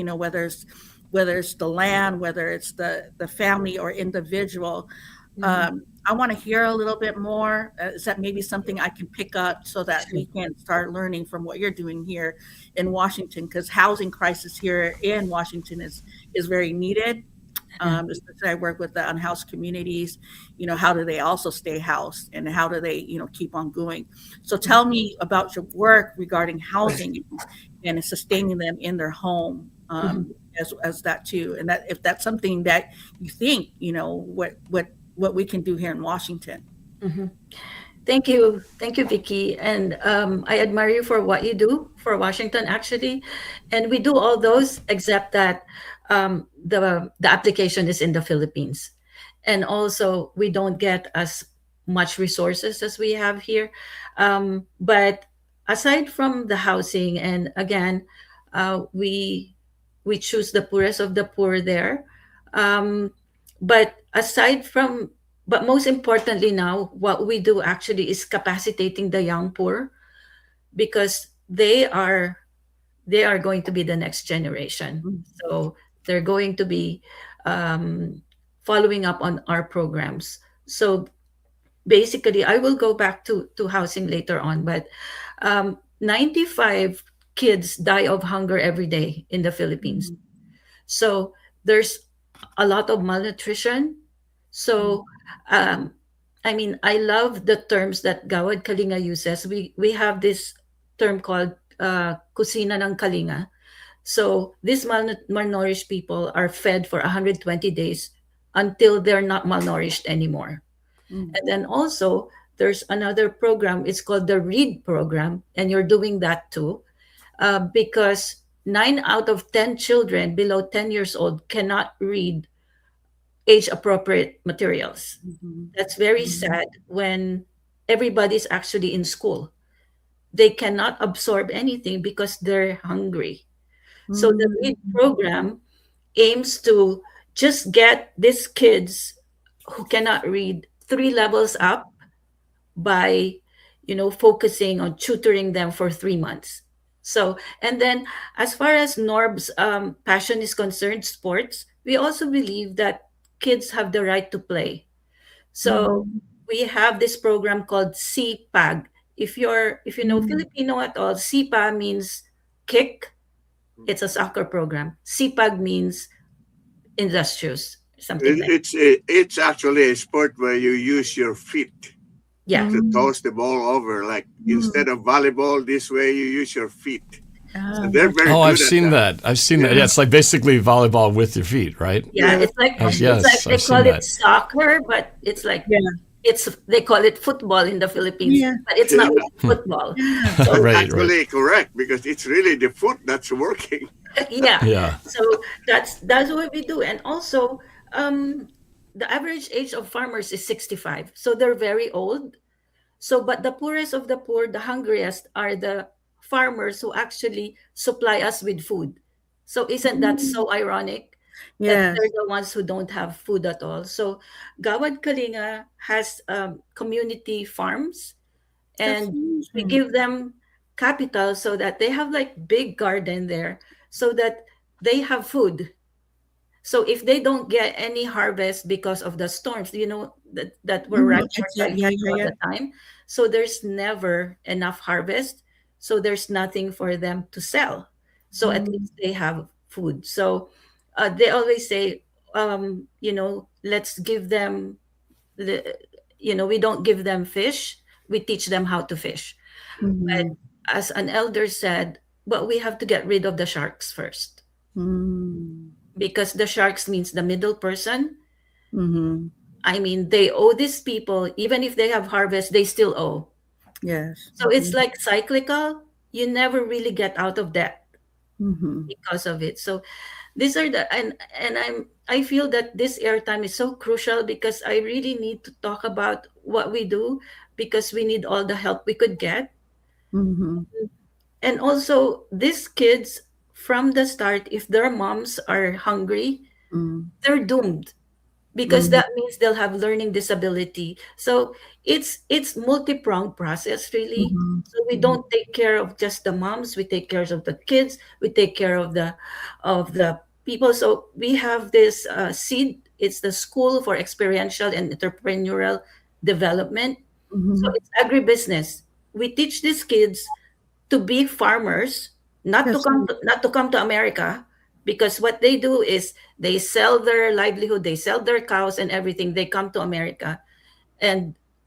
whether it's the land, whether it's the family or individual. I want to hear a little bit more. Is that maybe something I can pick up so that we can start learning from what you're doing here in Washington? Because housing crisis here in Washington is very needed. Especially I work with the unhoused communities. How do they also stay housed, and how do they keep on going? So tell me about your work regarding housing and sustaining them in their home, as that too, and that if that's something that you think what we can do here in Washington. Thank you, Vicky, and I admire you for what you do for Washington, actually, and we do all those except that the application is in the Philippines, and also we don't get as much resources as we have here. But aside from the housing, and again, we choose the poorest of the poor there. But most importantly now, what we do actually is capacitating the young poor, because they are going to be the next generation. So they're going to be following up on our programs. So basically, I will go back to housing later on, but 95 kids die of hunger every day in the Philippines. So there's a lot of malnutrition. So I love the terms that Gawad Kalinga uses. We have this term called kusina ng Kalinga. So these malnourished people are fed for 120 days until they're not malnourished anymore. And then also there's another program, it's called the READ program, and you're doing that too, because 9 out of 10 children below 10 years old cannot read age-appropriate materials. That's very sad when everybody's actually in school. They cannot absorb anything because they're hungry. So the READ program aims to just get these kids who cannot read 3 levels up by, focusing on tutoring them for 3 months. So, and then as far as Norb's passion is concerned, sports, we also believe that kids have the right to play. So we have this program called CPAG. If you know Filipino at all, CPA means kick. It's a soccer program. CPAG means industrious, something like that. It's actually a sport where you use your feet to toss the ball over. Like instead of volleyball, this way you use your feet. So they're very good I've seen that. I've seen that. Yeah, it's like basically volleyball with your feet, right? Yeah, it's like they call it soccer, but it's like they call it football in the Philippines, but it's not really football. So actually correct, because it's really the foot that's working. Yeah. So that's what we do, and also the average age of farmers is 65, so they're very old. So, but the poorest of the poor, the hungriest, are the farmers who actually supply us with food. So isn't that so ironic? That they're the ones who don't have food at all. So Gawad Kalinga has community farms, and we give them capital so that they have like big garden there, so that they have food. So if they don't get any harvest because of the storms, that were right all the time, so there's never enough harvest. So there's nothing for them to sell. So at least they have food. So they always say, let's give them, we don't give them fish. we teach them how to fish. Mhm. But as an elder said, well, we have to get rid of the sharks first, Mm. because the sharks means the middle person. Mhm. I mean, they owe these people, even if they have harvest, they still owe. Yes. So it's like cyclical. You never really get out of debt Mhm. because of it. So these are the and I feel that this airtime is so crucial, because I really need to talk about what we do, because we need all the help we could get. Mhm. And also these kids from the start, if their moms are hungry, Mm. they're doomed, because Mhm. that means they'll have learning disability. So it's multi-pronged process, really. Mhm. So we don't take care of just the moms, we take care of the kids, we take care of the people. So we have this seed. It's the School for Experiential and Entrepreneurial Development. So Mhm. it's agribusiness. We teach these kids to be farmers, not to Yes. come to America, because what they do is they sell their livelihood, they sell their cows and everything. They come to America,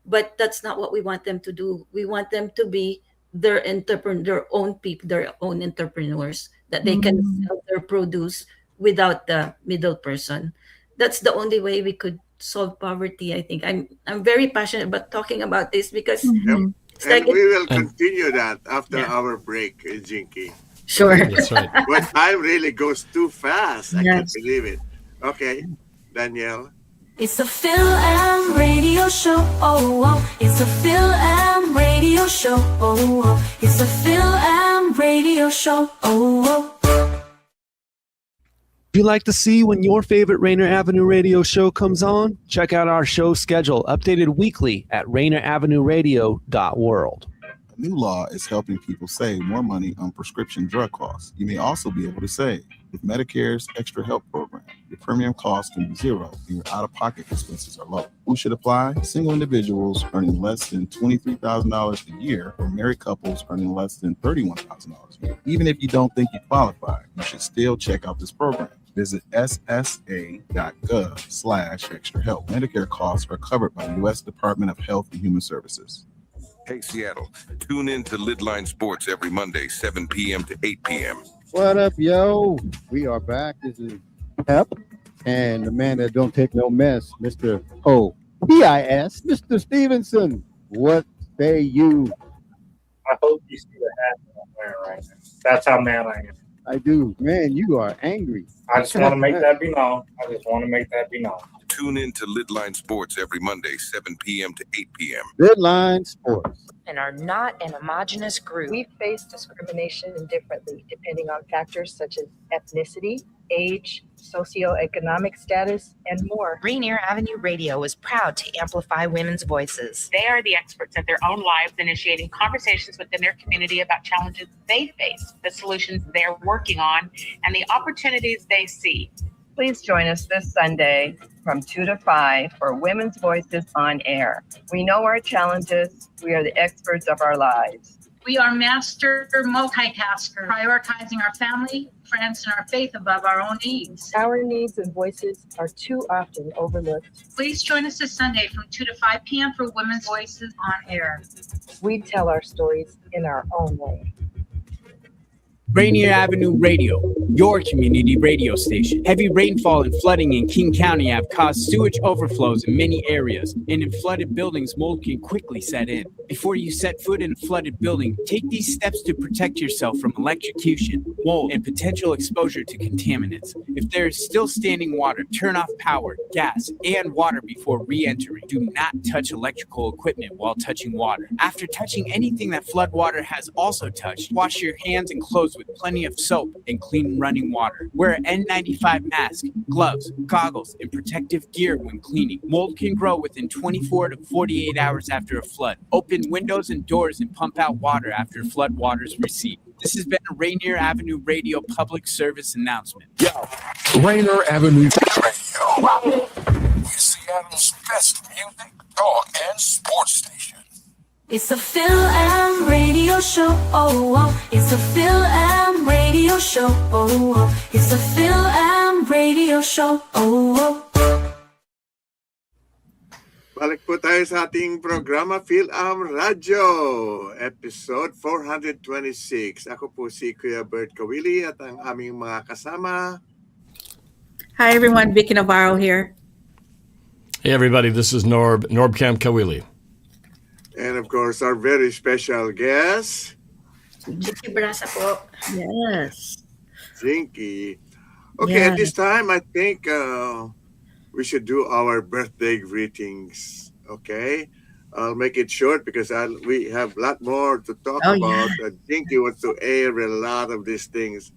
but that's not what we want them to do. We want them to be their own people, their own entrepreneurs, that they can Mhm. sell their produce without the middle person. That's the only way we could solve poverty. I think I'm very passionate about talking about this, because Yep. Mhm. it's And like we will And- continue that after Yeah. our break, Jinkee. sure. That's right. But time really goes too fast. I can't Yes. believe it. Okay, Danielle. It's a Fil-Am Radio Show. Oh, oh. It's a Fil-Am Radio Show. Oh, oh. It's a Fil-Am Radio Show. Oh, oh. If you like to see when your favorite Rainier Avenue Radio show comes on, check out our show schedule, updated weekly at rainieravenuradio.world. A new law is helping people save more money on prescription drug costs. You may also be able to save with Medicare's Extra Help program. Your premium cost can be zero and your out-of-pocket expenses are low. Who should apply? Single individuals earning less than $23,000 a year, or married couples earning less than $31,000 a year. Even if you don't think you qualify, you should still check out this program. Visit ssa.gov/extra help. Medicare costs are covered by the U.S. Department of Health and Human Services. Hey, Seattle, tune in to Lidline Sports every Monday, 7 p.m. to 8 p.m. What up, yo? We are back. This is Pep, and the man that don't take no mess, Mr. O-B-I-S, Mr. Stevenson. What say you? I hope you see the hat that I'm wearing right now. That's how mad I am. I do. Man, you are angry. I just want to make that be known. Tune in to Lidline Sports every Monday, 7 p.m. to 8 p.m. Deadline Sports. And are not an homogenous group. We face discrimination indifferently depending on factors such as ethnicity, age, socioeconomic status, and more. Rainier Avenue Radio is proud to amplify women's voices. They are the experts in their own lives, initiating conversations within their community about challenges they face, the solutions they're working on, and the opportunities they see. Please join us this Sunday from 2 to 5 for Women's Voices on Air. We know our challenges. We are the experts of our lives. We are master multitaskers, prioritizing our family, friends, and our faith above our own needs. Our needs and voices are too often overlooked. Please join us this Sunday from 2 to 5 p.m. for Women's Voices on Air. We tell our stories in our own way. Rainier Avenue Radio, your community radio station. Heavy rainfall and flooding in King County have caused sewage overflows in many areas, and in flooded buildings, mold can quickly set in. Before you set foot in a flooded building, take these steps to protect yourself from electrocution, mold, and potential exposure to contaminants. If there is still standing water, turn off power, gas, and water before re-entering. Do not touch electrical equipment while touching water. After touching anything that flood water has also touched, wash your hands and clothes with plenty of soap and clean running water. Wear an N95 mask, gloves, goggles, and protective gear when cleaning. Mold can grow within 24 to 48 hours after a flood. Open windows and doors and pump out water after flood waters recede. This has been a Rainier Avenue Radio public service announcement. Rainier Avenue Radio. Seattle's best music, talk, and sports station. It's a Fil-Am Radio Show. Oh, oh. It's a Fil-Am Radio Show. Oh, oh. It's a Fil-Am Radio Show. Oh, oh. Balik po tayo sa ating programa Fil-Am Radio, episode 426. Ako po si Kuya Bert Kawili at ang aming mga kasama. Hi everyone, Vicky Navarro here. Hey everybody, this is NorbCam Kawili. And of course, our very special guest, Jennie Braza po. Yes. Jinkee. Okay, Yeah. at this time, I think we should do our birthday greetings. Okay, I'll make it short because we have a lot more to talk Oh, about. Jinkee wants to air a lot of these things.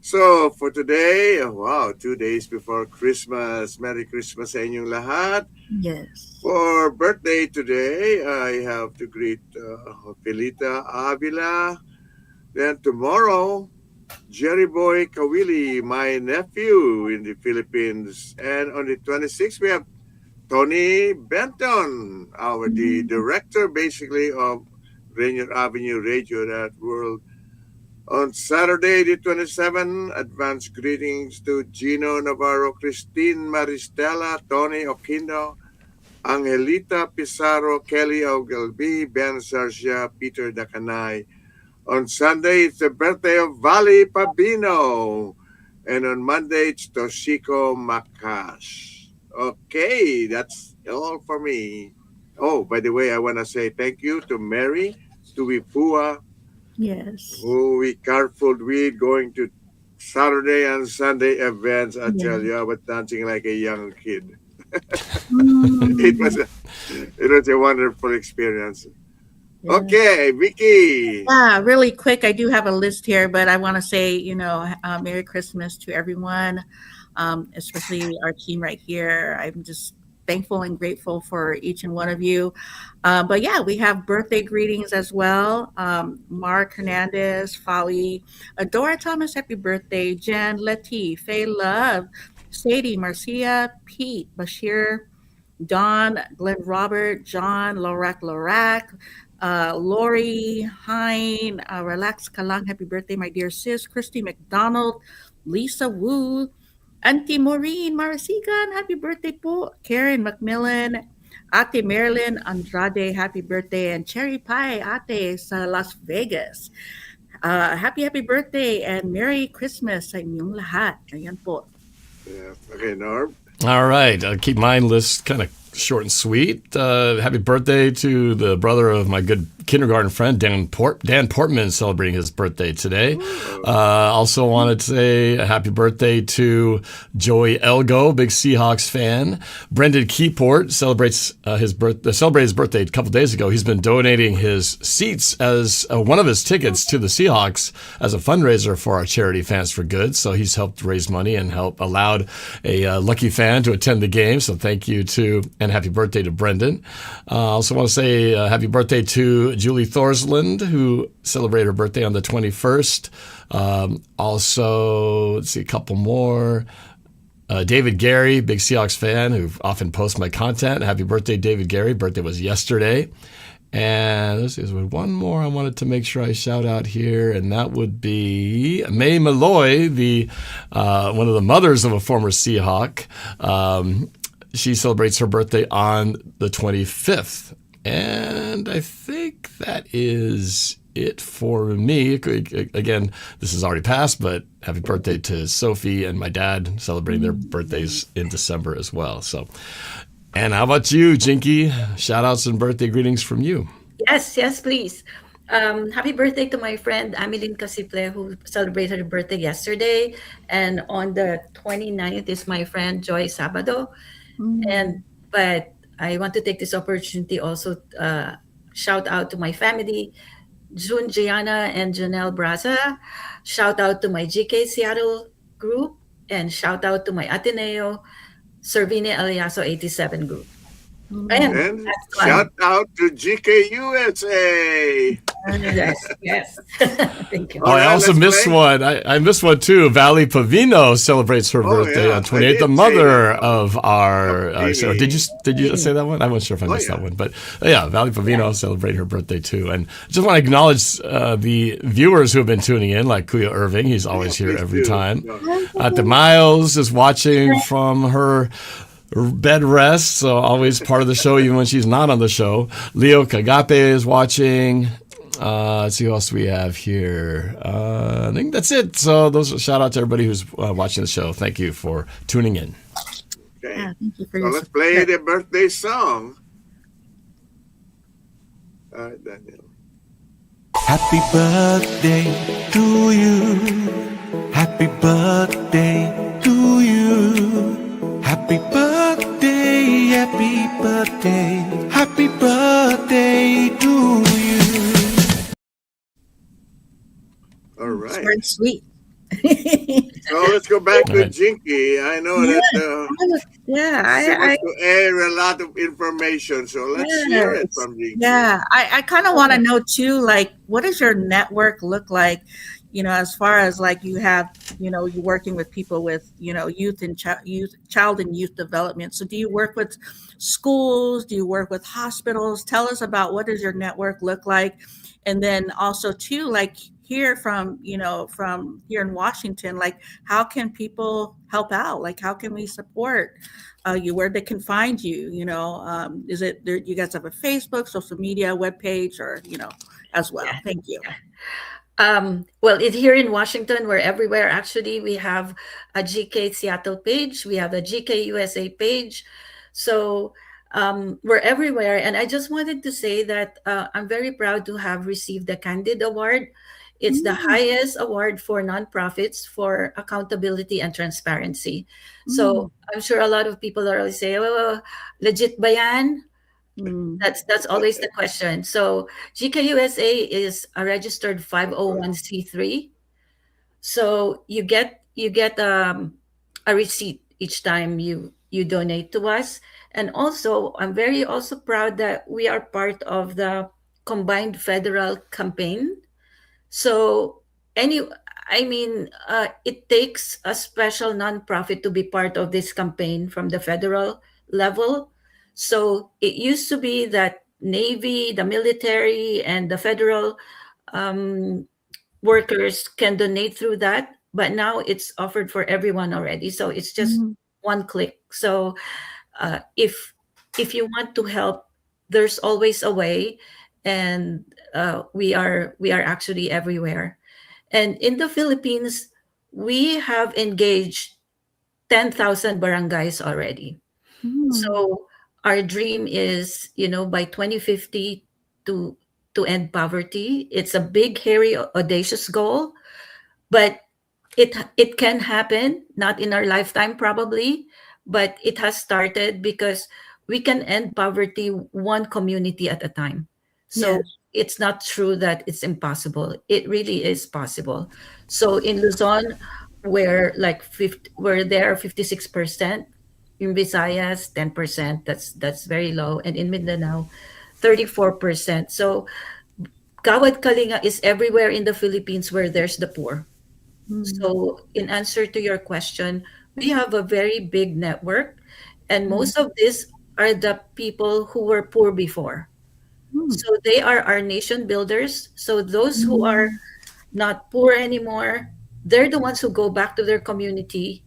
So for today, wow, 2 days before Christmas. Merry Christmas sa inyong lahat. Yes. For birthday today, I have to greet Felita Avila. Then tomorrow, Jerry Boy Kawili, my nephew in the Philippines. And on the 26th, we have Tony Benton, the director basically of Rainier Avenue Radio, that world. On Saturday, the 27th, advance greetings to Gino Navarro, Christine Maristela, Tony Oquindo, Angelita Pizarro, Kelly Ogilvy, Ben Sarcia, Peter Dacanay. On Sunday, it's the birthday of Vali Pabino. And on Monday, it's Toshiko Makash. Okay, that's all for me. Oh, by the way, I want to say thank you to Mary, to Wipua, Yes. who we carpooled with going to Saturday and Sunday events. I tell you, I was dancing like a young kid. It was a wonderful experience. Okay, Vicky. Yeah, really quick. I do have a list here, but I want to say, Merry Christmas to everyone, especially our team right here. I'm just thankful and grateful for each and one of you. But yeah, we have birthday greetings as well. Mark Hernandez, Folly, Adora Thomas, happy birthday. Jen, Letty, Faye Love, Sadie, Marcia, Pete, Bashir, Don, Glenn Robert, John, Lorak, Lori, Hein, Relax Kalang, happy birthday, my dear sis. Christy McDonald, Lisa Wu, Auntie Maureen Marasigan, happy birthday po. Karen Macmillan, Ate Marilyn Andrade, happy birthday. And Cherry Pie, Ate sa Las Vegas. Happy birthday and Merry Christmas sa inyong lahat. Ayan po. Yeah. Okay, Norb. All right, I'll keep my list kind of short and sweet. Happy birthday to the brother of my good kindergarten friend, Dan Portman, celebrating his birthday today. Also wanted to say a happy birthday to Joey Elgo, big Seahawks fan. Brendan Keyport celebrated his birthday a couple days ago. He's been donating his seats as one of his tickets to the Seahawks as a fundraiser for our charity Fans for Good. So he's helped raise money and allowed a lucky fan to attend the game. So thank you and happy birthday to Brendan. I also want to say happy birthday to Julie Thorsland, who celebrated her birthday on the 21st. Also, let's see, a couple more. David Gary, big Seahawks fan who often posts my content. Happy birthday, David Gary. Birthday was yesterday. And there's one more I wanted to make sure I shout out here, and that would be May Malloy, one of the mothers of a former Seahawk. She celebrates her birthday on the 25th. And I think that is it for me. Again, this is already passed, but happy birthday to Sophie and my dad, celebrating their birthdays in December as well. So, and how about you, Jinkee? Shout outs and birthday greetings from you. Yes, please. Happy birthday to my friend Amilin Casiple, who celebrated her birthday yesterday. And on the 29th is my friend Joy Sabado. But I want to take this opportunity also shout out to my family, June, Gianna, and Janelle Braza. Shout out to my GK Seattle group, and shout out to my Ateneo Servine Aliaso 87 group. And shout out to GK USA. Yes. Thank you. Oh, I also missed one. I missed one too. Valley Pavino celebrates her birthday on 28th. The mother of our. Did you say that one? I wasn't sure if I missed that one, but yeah, Valley Pavino celebrated her birthday too. And just want to acknowledge the viewers who have been tuning in, like Kuya Irving. He's always here every time. The Miles is watching from her bed rest, so always part of the show, even when she's not on the show. Leo Kagape is watching. Let's see who else we have here. I think that's it. So those shout out to everybody who's watching the show. Thank you for tuning in. Okay. Yeah, thank you for So your let's play the birthday song. All right, Daniel. Happy birthday to you. Happy birthday to you. Happy birthday, happy birthday, happy birthday to you. All right. It's very sweet. So let's go back to Right. Jinkee. I know Yeah, that she I wants to air a lot of information, so let's hear it from Jinkee. Yeah, I kind of want to know too, like, what does your network look like? As far as like you have, you're working with people with, youth and child and youth development. So do you work with schools? Do you work with hospitals? Tell us about what does your network look like? And then also too, like here from here in Washington, like how can people help out? Like how can we support you, where they can find you? Is it there, you guys have a Facebook, social media, webpage, or as well? Yeah. Thank you. Well, here in Washington, we're everywhere. Actually, we have a GK Seattle page. We have a GK USA page. So we're everywhere. And I just wanted to say that I'm very proud to have received the Candid Award. It's the highest award for nonprofits for accountability and transparency. So I'm sure a lot of people are always say, "Oh, legit ba yan?" That's always the question. So GKUSA is a registered 501c3. So you get a receipt each time you donate to us. And also I'm very also proud that we are part of the combined federal campaign. So it takes a special nonprofit to be part of this campaign from the federal level. So it used to be that Navy, the military, and the federal workers can donate through that, but now it's offered for everyone already. So it's just one click. So if you want to help, there's always a way, and we are actually everywhere. And in the Philippines, we have engaged 10,000 barangays already. So our dream is, by 2050 to end poverty. It's a big, hairy, audacious goal, but it can happen, not in our lifetime probably, but it has started because we can end poverty one community at a time. So it's not true that it's impossible. It really is possible. So in Luzon, where there are 56%, in Visayas 10%, that's very low, and in Mindanao 34%. So Gawad Kalinga is everywhere in the Philippines where there's the poor. So in answer to your question, we have a very big network, and most of these are the people who were poor before. So they are our nation builders. So those who are not poor anymore, they're the ones who go back to their community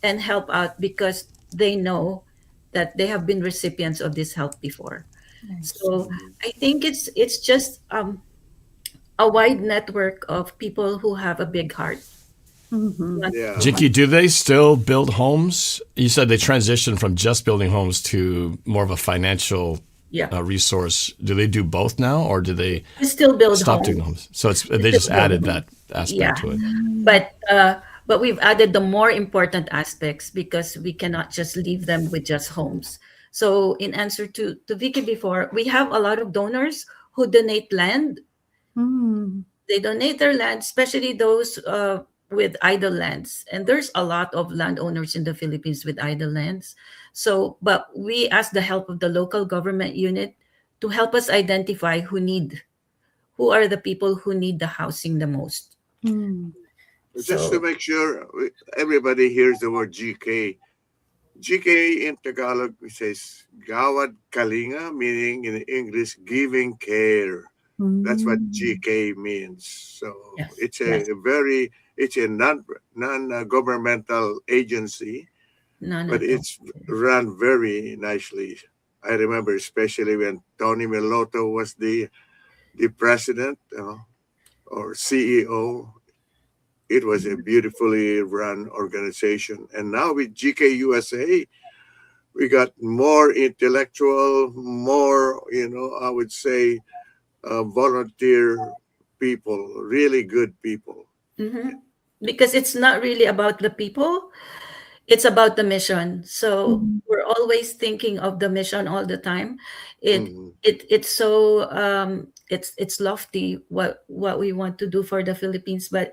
and help out because they know that they have been recipients of this help before. So I think it's just a wide network of people who have a big heart. Jinkee, do they still build homes? You said they transitioned from just building homes to more of a financial resource. Do they do both now, or do they still build stop homes? doing homes? So they just added that aspect to it. But we've added the more important aspects because we cannot just leave them with just homes. So in answer to Vicky before, we have a lot of donors who donate land. They donate their land, especially those with idle lands. And there's a lot of landowners in the Philippines with idle lands. So, but we ask the help of the local government unit to help us identify who are the people who need the housing the most. Just to make sure everybody hears the word GK. GK in Tagalog says Gawad Kalinga, meaning in English, giving care. That's what GK means. So it's a non-governmental agency None but at all. it's run very nicely. I remember especially when Tony Melotto was the president or CEO. It was a beautifully run organization. And now with GK USA, we got more intellectual, more, I would say, volunteer people, really good people. Mhm. Because it's not really about the people, it's about the mission. So we're always thinking of the mission all the time. It's so it's lofty what we want to do for the Philippines, but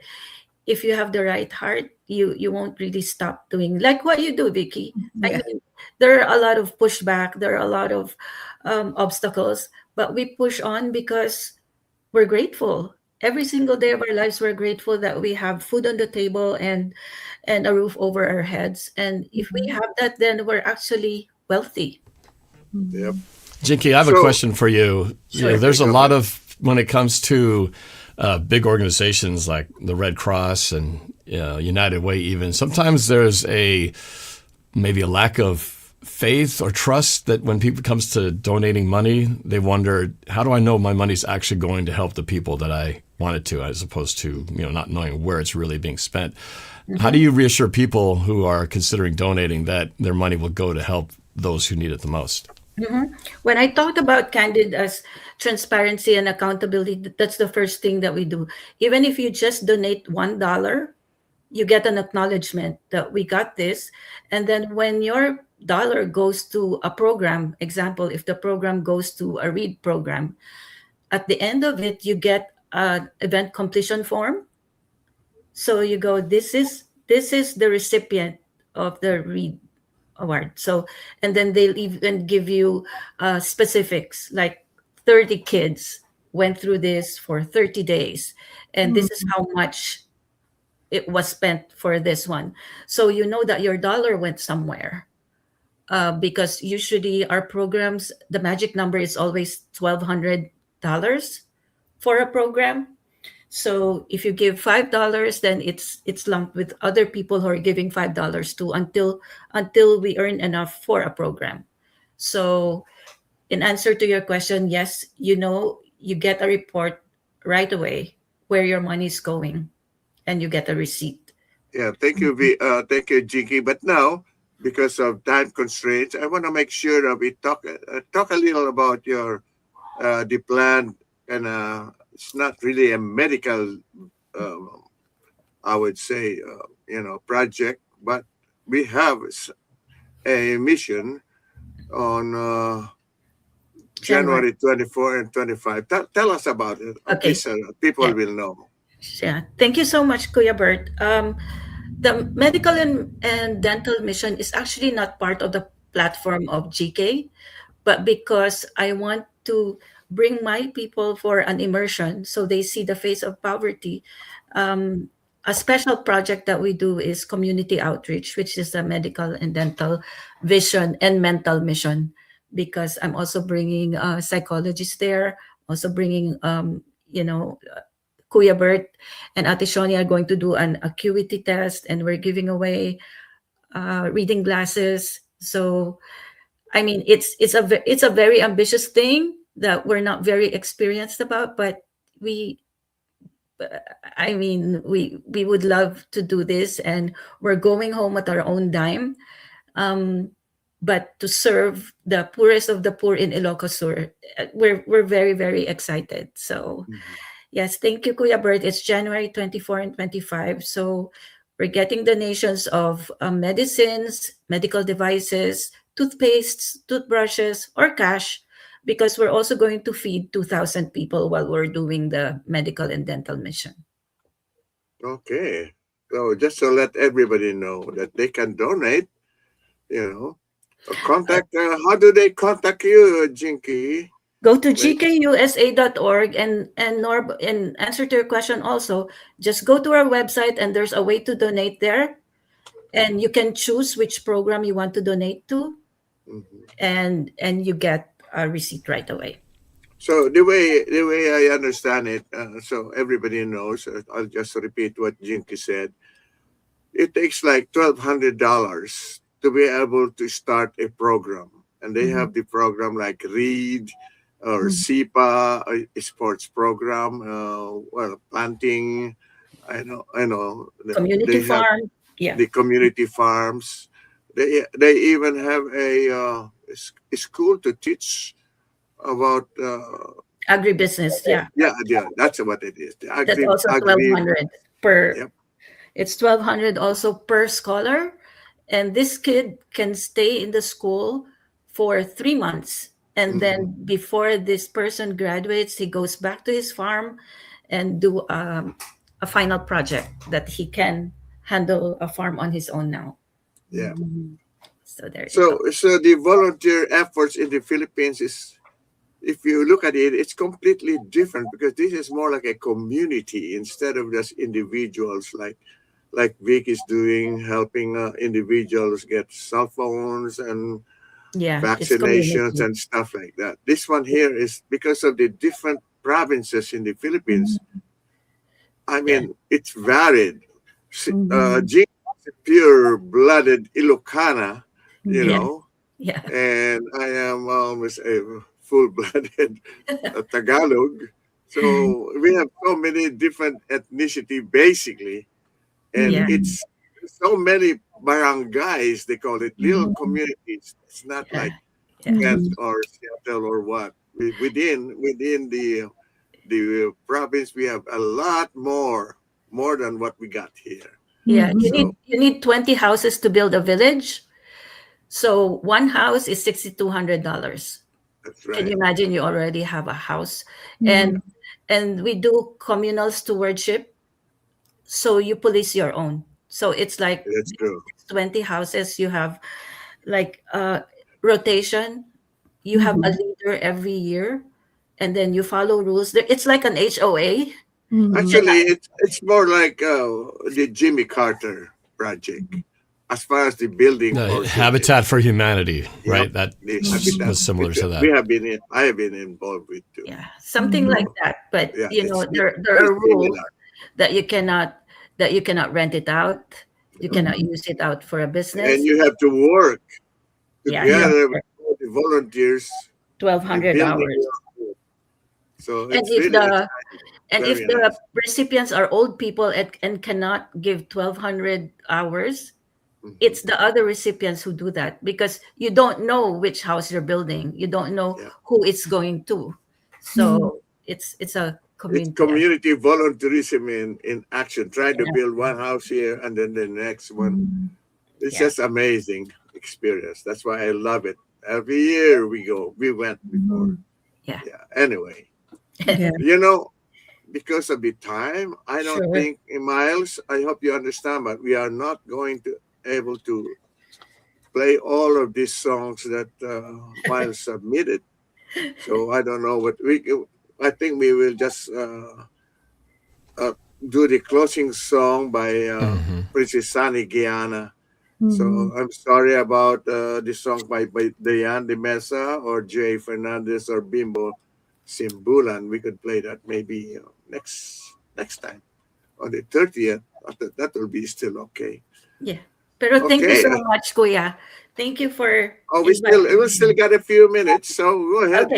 if you have the right heart, you won't really stop doing like what you do, Vicky. I Yeah. mean, there are a lot of pushback, there are a lot of obstacles, but we push on because we're grateful. Every single day of our lives, we're grateful that we have food on the table and a roof over our heads. And if we have that, then we're actually wealthy. Yep. Jinkee, I have a question for you. Sure. There's a lot of, when it comes to big organizations like the Red Cross and United Way even, sometimes there's maybe a lack of faith or trust that when people comes to donating money, they wonder, how do I know my money's actually going to help the people that I want it to, as opposed to not knowing where it's really being spent. How do you reassure people who are considering donating that their money will go to help those who need it the most? When I talked about candid as transparency and accountability, that's the first thing that we do. Even if you just donate $1, you get an acknowledgement that we got this. And then when your dollar goes to a program, example, if the program goes to a READ program, at the end of it, you get an event completion form. So you go, this is the recipient of the READ award. So, and then they'll even give you specifics, like 30 kids went through this for 30 days. And this is how much it was spent for this one. So you know that your dollar went somewhere. Because usually our programs, the magic number is always $1,200 for a program. So if you give $5, then it's lumped with other people who are giving $5 too until we earn enough for a program. So in answer to your question, yes, you get a report right away where your money is going, and you get a receipt. Yeah, thank you, thank you, Jinkee. But now, because of time constraints, I want to make sure that we talk a little about your the plan, and it's not really a medical, I would say, project, but we have a mission on January 24 and 25. Tell us about it, Okay. so people will know. Yeah, thank you so much, Kuya Bert. The medical and dental mission is actually not part of the platform of GK, but because I want to bring my people for an immersion so they see the face of poverty. A special project that we do is community outreach, which is the medical and dental vision and mental mission, because I'm also bringing psychologists there, also bringing, Kuya Bert and Ate Shoni are going to do an acuity test, and we're giving away reading glasses. So, I mean, it's a very ambitious thing that we're not very experienced about, but we would love to do this, and we're going home at our own dime. But to serve the poorest of the poor in Ilocos Sur, we're very, very excited. So. Yes, thank you, Kuya Bert. It's January 24 and 25. So we're getting donations of medicines, medical devices, toothpastes, toothbrushes, or cash, because we're also going to feed 2,000 people while we're doing the medical and dental mission. Okay. So just to let everybody know that they can donate, contact, how do they contact you, Jinkee? Go to gkusa.org and answer to your question also, just go to our website and there's a way to donate there, and you can choose which program you want to donate to, and you get a receipt right away. So the way I understand it, so everybody knows, I'll just repeat what Jinkee said. It takes like $1,200 to be able to start a program. And they have the program like READ or SIPA, a sports program, planting. I know. Community They have farm. Yeah. the community farms. They even have a school to teach about Agribusiness. Yeah. yeah, that's what it is. That's also 1,200 per. Yep. It's 1,200 also per scholar, and this kid can stay in the school for 3 months, and then before this person graduates, he goes back to his farm and do a final project that he can handle a farm on his own now. Yeah. So there. So the volunteer efforts in the Philippines is, if you look at it, it's completely different because this is more like a community instead of just individuals like Vicky's doing, helping individuals get cell phones and vaccinations and stuff like that. This one here is because of the different provinces in the Philippines. I mean, it's varied. Jinkee is a pure-blooded Ilocana, you know, and I am almost a full-blooded Tagalog. So we have so many different ethnicity, basically, and it's so many barangays. They call it little communities. It's not like Kent or Seattle or what. Within the province, we have a lot more than what we got here. Yeah, you need 20 houses to build a village. So one house is $6,200. That's right. Can you imagine? You already have a house, and we do communal stewardship. So you police your own. So it's like that's true. 20 houses. You have like rotation. You have a leader every year, and then you follow rules. It's like an HOA. Actually, it's more like the Jimmy Carter project, as far as the building. Habitat for Humanity, right? That was similar to that. I have been involved with too. Yeah, something like that. But there are rules that you cannot rent it out. You cannot use it out for a business. And you have to work together with all the volunteers. 1,200 hours. So and if the recipients are old people and cannot give 1,200 hours, it's the other recipients who do that, because you don't know which house you're building. You don't know who it's going to. So it's a community. It's community volunteerism in action. Trying to build one house here and then the next one. It's just amazing experience. That's why I love it. Every year we go. We went before. Yeah. Anyway, you know, because of the time, I don't think, Miles, I hope you understand, but we are not going to able to play all of these songs that Miles submitted. So I don't know what I think we will just do the closing song by Princess Sunny Gianna. So I'm sorry about the song by Dayan de Mesa or Jay Fernandez or Bimbo Simbulan. We could play that maybe next time on the 30th. That will be still okay. Yeah. Pero thank you so much, Kuya. Thank you for. We still got a few minutes, so go ahead.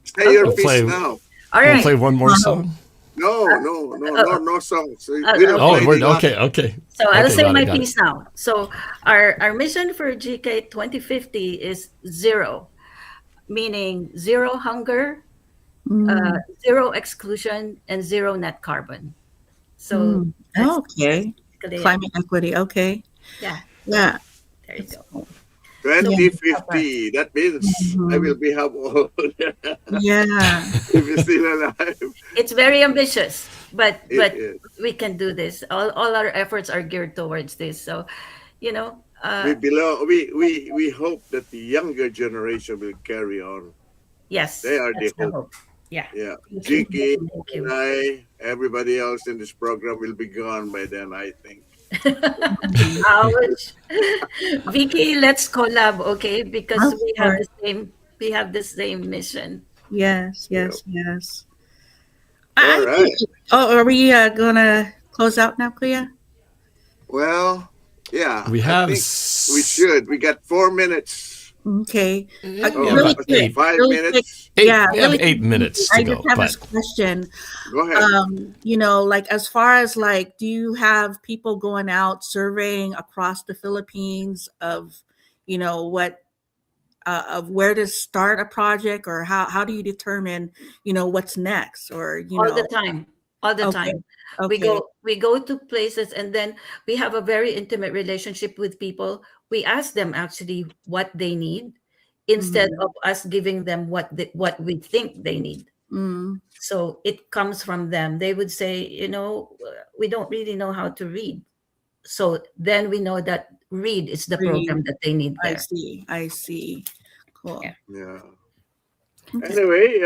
Stay your piece now. All right. We'll play one more song. No songs. Okay. So I'll say my piece now. So our mission for GK 2050 is zero, meaning zero hunger, zero exclusion, and zero net carbon. So climate equity. Okay. Yeah. There you go. 2050. That means I will be how old? If you're still alive. It's very ambitious, but we can do this. All our efforts are geared towards this. So, we hope that the younger generation will carry on. Yes, they are the hope. Yeah. Jinkee and I, everybody else in this program will be gone by then, I think. Ouch. Vicky, let's collab, okay? Because we have the same mission. Yes. All right. Are we gonna close out now, Kuya? Well, Yeah, We I have think we should. We got 4 minutes. Okay. Yeah, Really let's quick. see, 5 Really quick. minutes. Yeah, we have really 8 quick. minutes to I go, just have this but question. Go ahead. Like as far as like, do you have people going out surveying across the Philippines of, what of where to start a project, or how do you determine, what's next, or All the time. All the Okay. time. Okay. We go to places, and then we have a very intimate relationship with people. We ask them actually what they need instead Mhm. of us giving them what we think they need. Mm. So it comes from them. They would say, we don't really know how to read. So then we know that read is the program that they need I there. see. I see. Cool. Yeah. Okay. Anyway,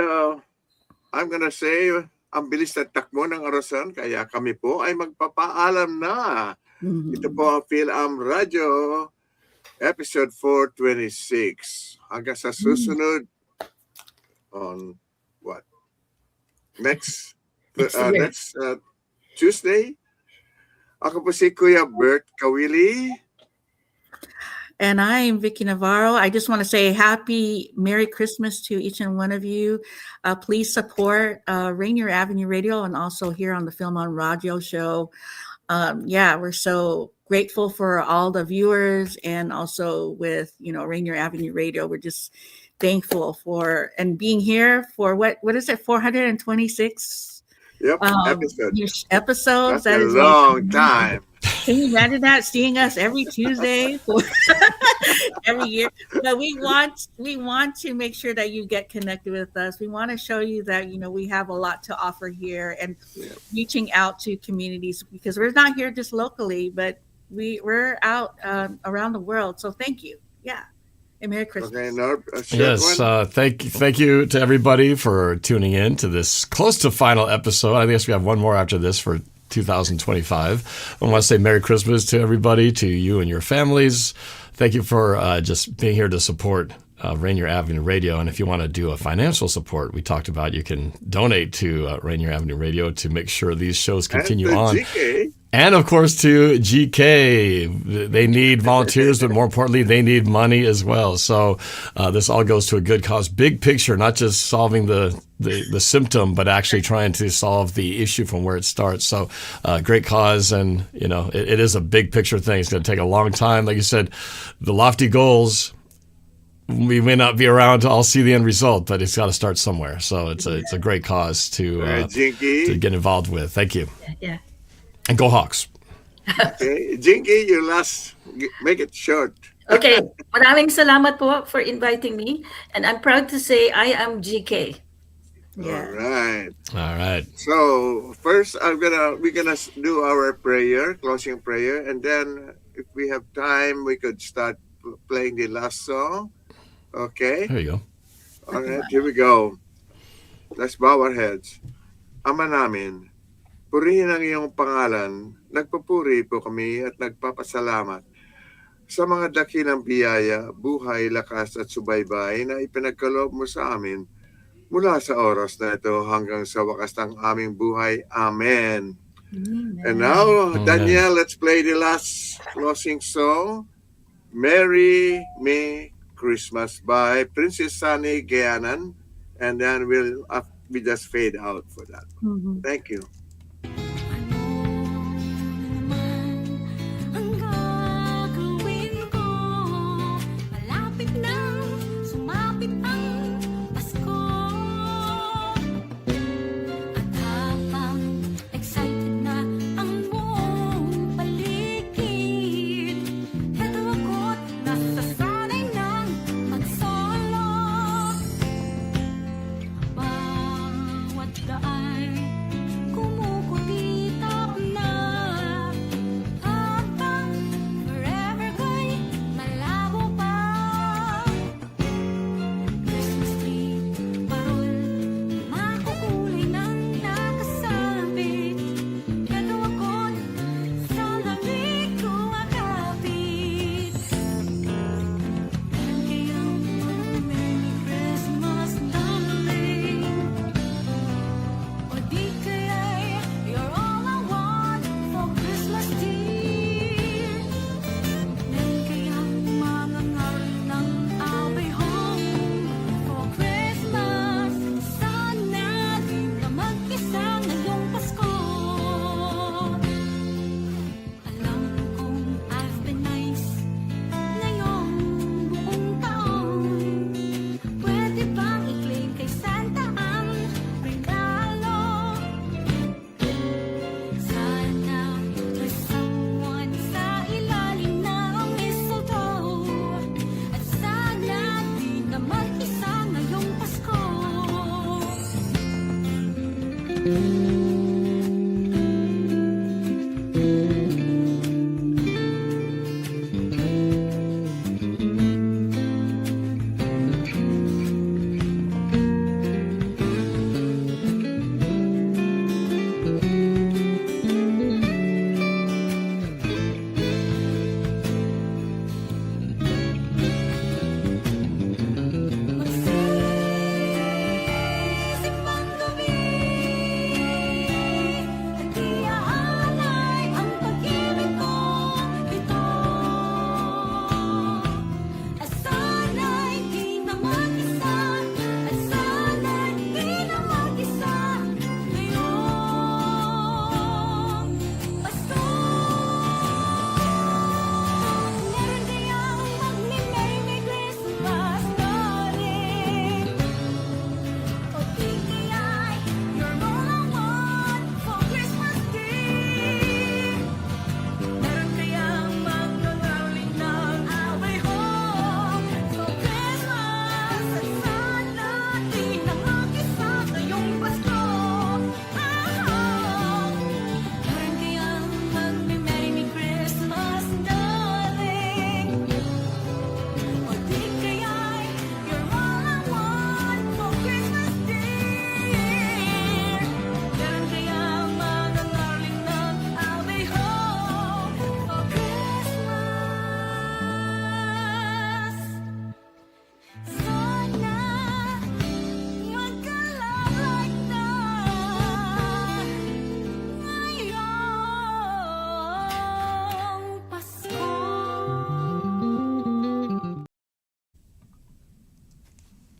I'm gonna say, ang bilis na takbo ng orasan, kaya kami po ay magpapaalam na. Mhm. Ito po ang Fil-Am Radio, episode 426. Hanggang sa susunod on what? Next Tuesday. Ako po si Kuya Bert Kawili. And I'm Vicky Navarro. I just want to say happy Merry Christmas to each and one of you. Please support Rainier Avenue Radio and also here on the Fil-Am Radio Show. We're so grateful for all the viewers, and also with Rainier Avenue Radio. We're just thankful for and being here for what is it, 426 Yep, episodes. That's a long time. Can you imagine that? Seeing us every Tuesday for every year. But we want to make sure that you get connected with us. We want to show you that we have a lot to offer here, and reaching out to communities, because we're not here just locally, but we're out around the world. So thank you. Yeah. And Merry Christmas. Okay, Norb, yes, thank you to everybody for tuning in to this close to final episode. I guess we have one more after this for 2025. I want to say Merry Christmas to everybody, to you and your families. Thank you for just being here to support Rainier Avenue Radio. And if you want to do a financial support, we talked about you can donate to Rainier Avenue Radio to make sure these shows continue on. GK. And of course to GK. They need volunteers, but more importantly, they need money as well. So this all goes to a good cause. Big picture, not just solving the symptom, but actually trying to solve the issue from where it starts. So great cause, and it is a big picture thing. It's going to take a long time. Like you said, the lofty goals, we may not be around to all see the end result, but it's got to start somewhere. So it's a great cause to get involved with. Thank you. Yeah. And go Hawks. Okay, Jinkee, your last, make it short. Okay, maraming salamat po for inviting me, and I'm proud to say I am GK. Yeah. All right. So first, we're gonna do our closing prayer, and then if we have time, we could start playing the last song. Okay. There you go. All right, here we go. Let's bow our heads. Ama namin, purihin ang iyong pangalan. Nagpupuri po kami at nagpapasalamat sa mga dakilang biyaya, buhay, lakas at subaybay na ipinagkaloob mo sa amin mula sa oras na ito hanggang sa wakas ng aming buhay. Amen. And now, Danielle, let's play the last closing song, Merry Christmas by Princess Sunny Gayanan, and then we just fade out for that. Mhm. Thank you. Ang gagawin ko, malapit na sumapit ang Pasko. At habang excited na ang buong paligid, eto ako't nasasanay ng magsolo. Bawat daan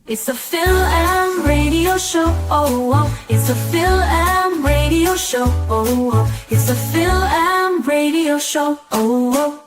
It's a Fil-Am Radio Show. Oh, oh. It's a Fil-Am Radio Show. Oh, oh. It's a Fil-Am Radio Show. Oh, oh.